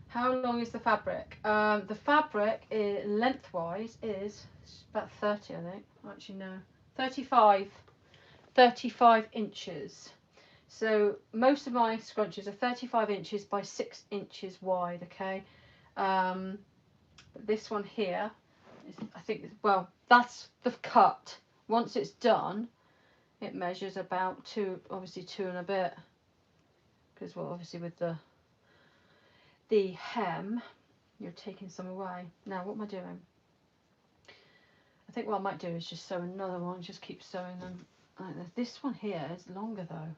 How long is the fabric? The fabric lengthwise is about 30, I think. Actually, no, 35 inches. So most of my scrunchies are 35 inches by 6 inches wide, okay? But this one here, I think, well, that's the cut. Once it's done, it measures about obviously 2 and a bit. Because, well, obviously with the hem, you're taking some away. Now, what am I doing? I think what I might do is just sew another one, just keep sewing them. This one here is longer though.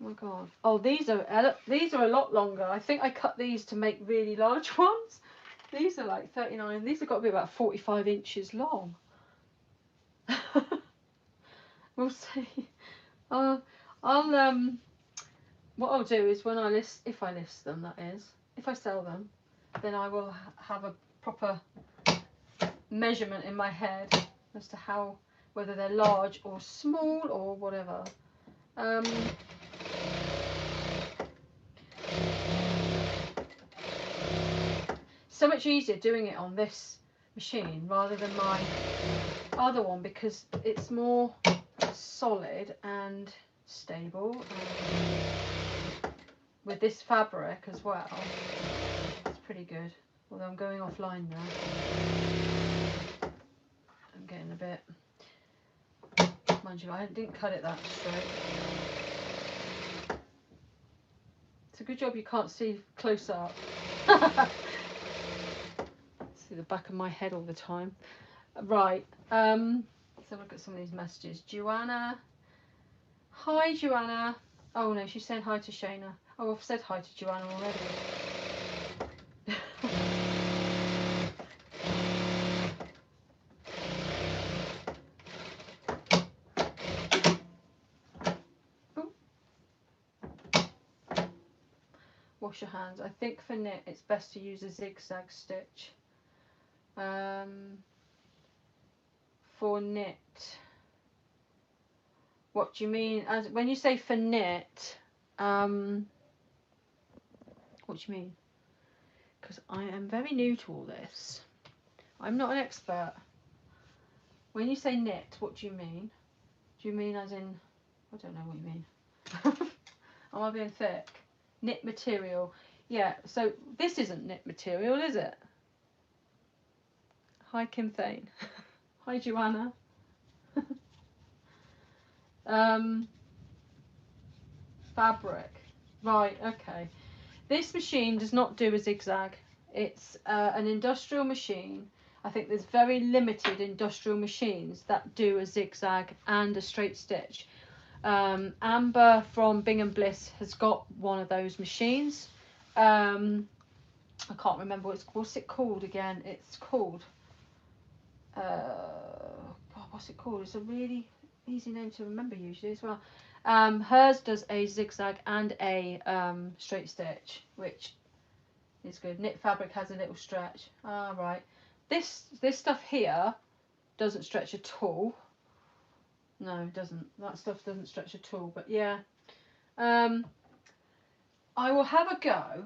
Oh my god. Oh, these are a lot longer. I think I cut these to make really large ones. These are like 39. These have got to be about 45 inches long. We'll see. What I'll do is when if I list them, that is, if I sell them, then I will have a proper measurement in my head as to whether they're large or small or whatever. So much easier doing it on this machine rather than my other one because it's more solid and stable, and with this fabric as well, it's pretty good. Although I'm going offline now, I'm getting a bit, mind you, I didn't cut it that straight. It's a good job you can't see close up. See the back of my head all the time. Right, so look at some of these messages. Joanna, hi Joanna. Oh no, she's saying hi to Shayna. Oh, I've said hi to Joanna already. Wash your hands. I think for knit it's best to use a zigzag stitch. For knit, what do you mean? As when you say for knit, what do you mean? Because I am very new to all this. I'm not an expert. When you say knit, what do you mean? Do you mean as in, I don't know what you mean. Am I being thick? Knit material. Yeah, so this isn't knit material, is it? Hi Kim Thane. Hi Joanna. Fabric. Right, okay. This machine does not do a zigzag. It's an industrial machine. I think there's very limited industrial machines that do a zigzag and a straight stitch. Amber from Bing & Bliss has got one of those machines. I can't remember what's it called again. It's called God, what's it called? It's a really easy name to remember usually as well. Hers does a zigzag and a straight stitch, which is good. Knit Fabric has a little stretch. Right. This stuff here doesn't stretch at all. No, it doesn't. That stuff doesn't stretch at all. But yeah, I will have a go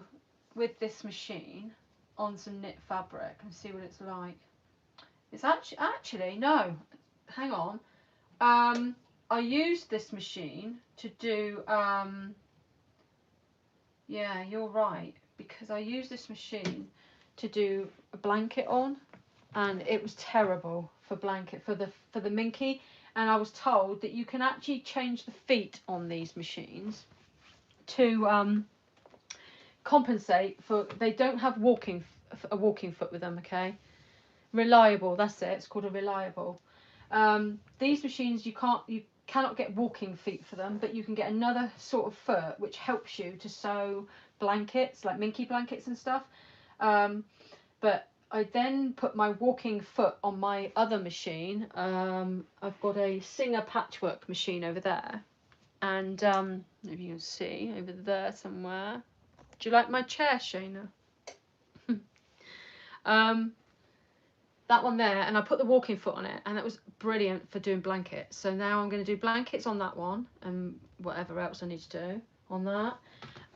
with this machine on some knit fabric and see what it's like. It's actually no, hang on. I used this machine to do. Yeah, you're right, because I used this machine to do a blanket on, and it was terrible for the Minky. And I was told that you can actually change the feet on these machines to compensate for, they don't have a walking foot with them, okay? Reliable, that's it, it's called a reliable. These machines, you cannot get walking feet for them, but you can get another sort of foot which helps you to sew blankets, like minky blankets and stuff. But I then put my walking foot on my other machine. I've got a Singer patchwork machine over there, and maybe you can see over there somewhere. Do you like my chair, Shayna? That one there, and I put the walking foot on it, and that was brilliant for doing blankets. So now I'm going to do blankets on that one, and whatever else I need to do on that.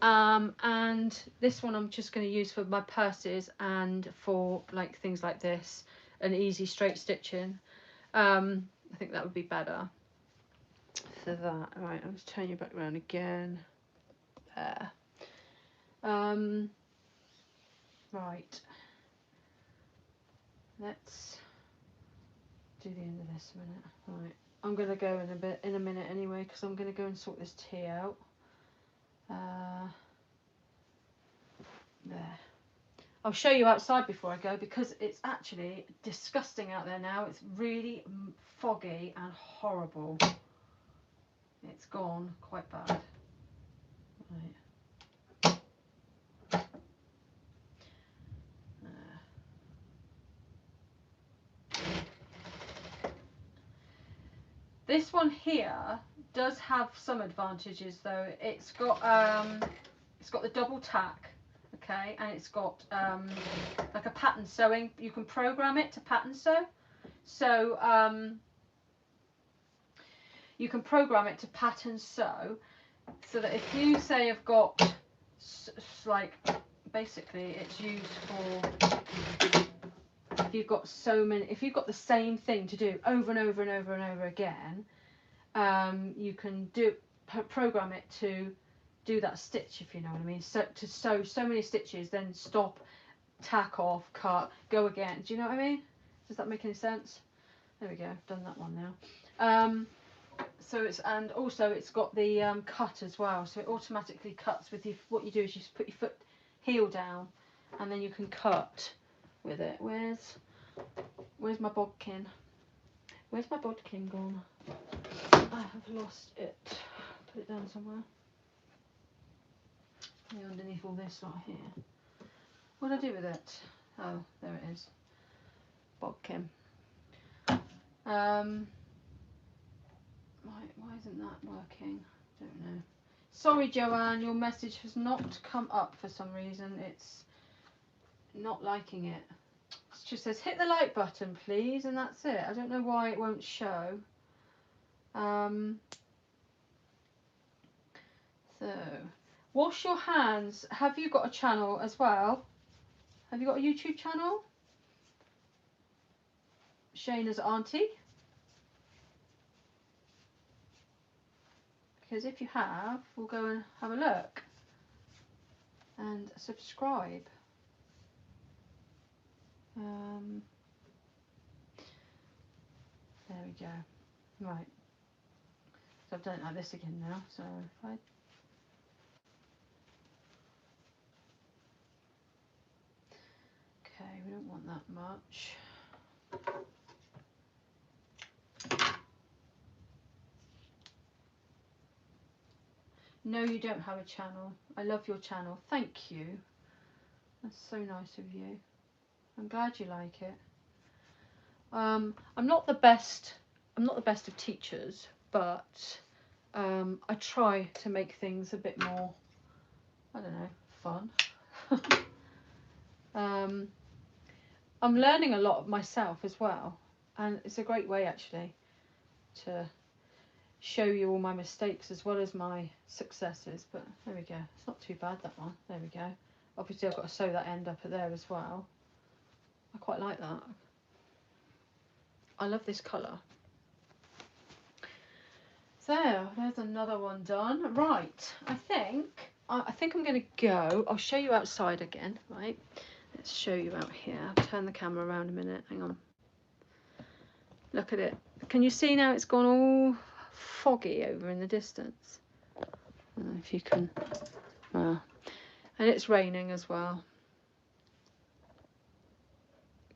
And this one I'm just going to use for my purses and for like things like this, an easy straight stitching. I think that would be better for that. Right, I'll just turn you back around again. There. Right. Let's do the end of this a minute. Right, I'm going to go in a minute anyway, because I'm going to go and sort this tea out. There. I'll show you outside before I go, because it's actually disgusting out there now. It's really foggy and horrible. It's gone quite bad. Right. This one here does have some advantages though. It's got the double tack, okay, and it's got like a pattern sewing. You can program it to pattern sew. So you can program it to pattern sew, so that if you say have got like, basically it's used for, if you've got if you've got the same thing to do over and over and over and over again, you can program it to do that stitch, if you know what I mean. So to sew so many stitches, then stop, tack off, cut, go again. Do you know what I mean? Does that make any sense? There we go. I've done that one now. So it's, and also it's got the cut as well. So it automatically cuts with what you do is you just put your foot heel down, and then you can cut with it. Where's my bodkin? Where's my bodkin gone? I have lost it. Put it down somewhere. Yeah, underneath all this right here. What did I do with it? Oh, there it is. Bodkin. Why isn't that working? Don't know. Sorry, Joanne, your message has not come up for some reason. It's not liking it. It just says hit the like button, please, and that's it. I don't know why it won't show. So, wash your hands. Have you got a channel as well? Have you got a YouTube channel? Shayna's auntie? Because if you have, we'll go and have a look and subscribe. There we go. Right. So I've done it like this again now. So if I okay, we don't want that much. No, you don't have a channel. I love your channel. Thank you. That's so nice of you. I'm glad you like it. I'm not the best of teachers, but I try to make things a bit more, I don't know, fun. I'm learning a lot of myself as well, and it's a great way actually to show you all my mistakes as well as my successes. But there we go, it's not too bad, that one. There we go. Obviously I've got to sew that end up at there as well. I quite like that. I love this colour. So there's another one done. Right, I think I'm going to go. I'll show you outside again. Right, let's show you out here. I'll turn the camera around a minute. Hang on. Look at it. Can you see now? It's gone all foggy over in the distance. I don't know if you can. And it's raining as well.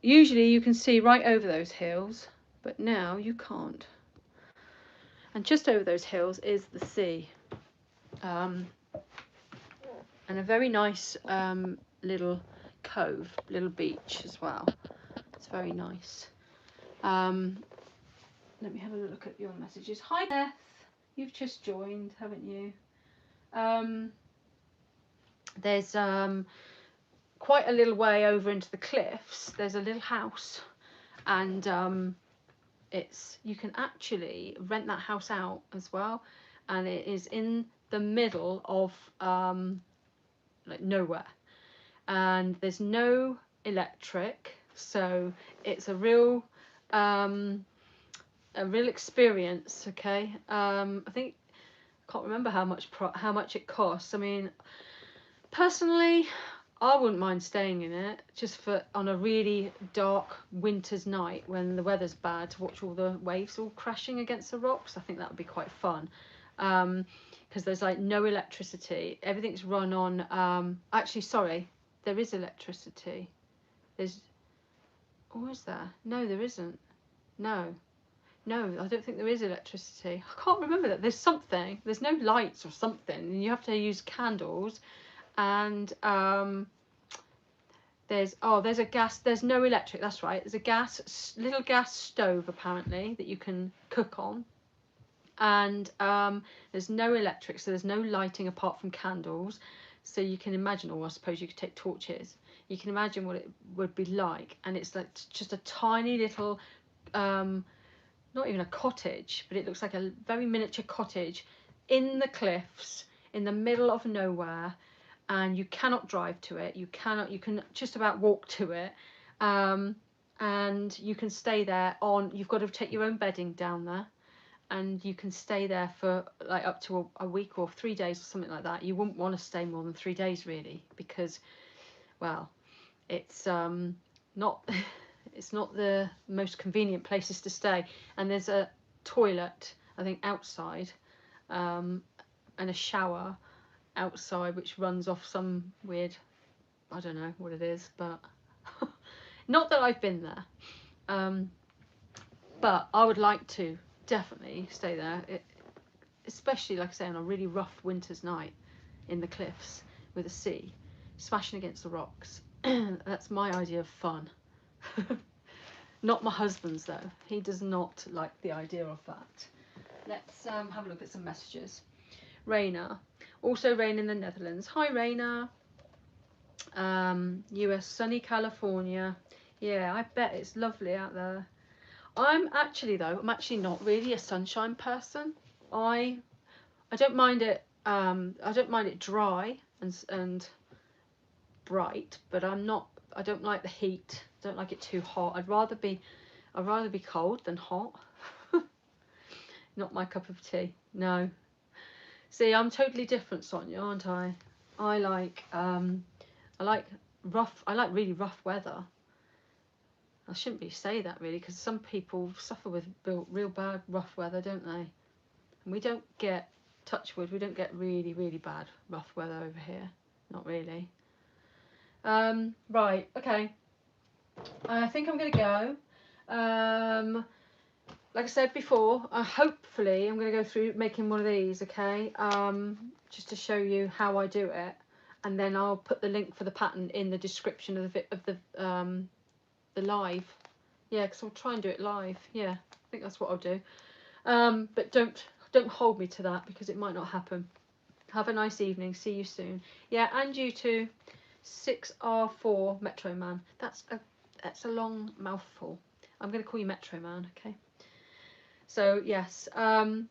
Usually you can see right over those hills, but now you can't. And just over those hills is the sea. And a very nice little cove, little beach as well. It's very nice. Let me have a look at your messages. Hi Beth, you've just joined, haven't you? There's quite a little way over into the cliffs. There's a little house, and you can actually rent that house out as well, and it is in the middle of like nowhere, and there's no electric, so it's a real experience. Okay, I think, I can't remember how much it costs. I mean, personally, I wouldn't mind staying in it just for on a really dark winter's night when the weather's bad, to watch all the waves all crashing against the rocks. I think that would be quite fun, because there's like no electricity. Everything's run on actually, sorry, there is electricity. There's, or is there? No, there isn't. No, I don't think there is electricity. I can't remember that. There's something. There's no lights or something, and you have to use candles. And there's a gas. There's no electric. That's right. There's a little gas stove apparently that you can cook on, and there's no electric, so there's no lighting apart from candles. So you can imagine, or I suppose you could take torches. You can imagine what it would be like, and it's like just a tiny little, not even a cottage, but it looks like a very miniature cottage in the cliffs, in the middle of nowhere, and you cannot drive to it. You can just about walk to it, and you can stay there you've got to take your own bedding down there, and you can stay there for like up to a week or 3 days or something like that. You wouldn't want to stay more than 3 days really, because, well, it's not it's not the most convenient places to stay. And there's a toilet, I think, outside, and a shower outside which runs off some weird, I don't know what it is, but not that I've been there, but I would like to definitely stay there, especially, like I say, on a really rough winter's night in the cliffs with the sea smashing against the rocks. That's my idea of fun. Not my husband's though. He does not like the idea of that. Let's have a look at some messages. Raina, also rain in the Netherlands. Hi Raina. US sunny California. Yeah, I bet it's lovely out there. I'm actually not really a sunshine person. I don't mind it. I don't mind it dry and bright, but I don't like the heat. I don't like it too hot. I'd rather be cold than hot. Not my cup of tea. No. See, I'm totally different, Sonia, aren't I? I like really rough weather. I shouldn't be saying that really, because some people suffer with real bad rough weather, don't they? And we don't get, touch wood, we don't get really, really bad rough weather over here. Not really. Right, okay. I think I'm going to go. Like I said before, hopefully I'm going to go through making one of these, okay? Just to show you how I do it, and then I'll put the link for the pattern in the description of the live. Yeah, because I'll try and do it live. Yeah, I think that's what I'll do. But don't hold me to that, because it might not happen. Have a nice evening. See you soon. Yeah, and you too. 6R4 Metro Man. That's a long mouthful. I'm going to call you Metro Man, okay? So yes, I'm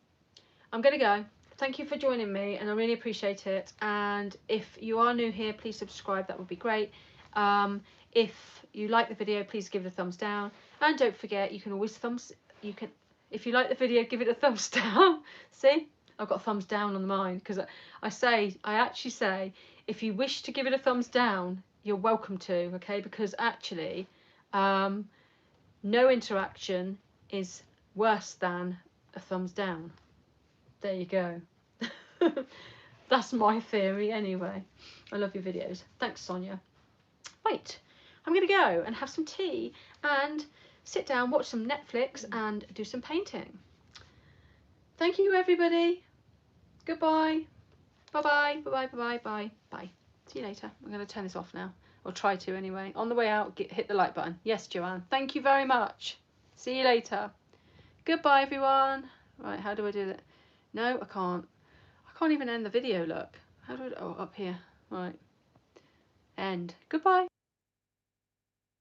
going to go. Thank you for joining me, and I really appreciate it. And if you are new here, please subscribe. That would be great. If you like the video, please give it a thumbs down, and don't forget, you can always if you like the video, give it a thumbs down. See, I've got thumbs down on mine, because I actually say if you wish to give it a thumbs down, you're welcome to, okay? Because actually, no interaction is worse than a thumbs down. There you go. That's my theory anyway. I love your videos. Thanks, Sonia. Right, I'm going to go and have some tea and sit down, watch some Netflix and do some painting. Thank you, everybody. Goodbye. Bye-bye. Bye-bye. Bye-bye. Bye. Bye. See you later. I'm going to turn this off now. Or try to anyway. On the way out, hit the like button. Yes, Joanne. Thank you very much. See you later. Goodbye, everyone. Right, how do I do that? No, I can't. I can't even end the video, look. How do I... Oh, up here. Right. End. Goodbye.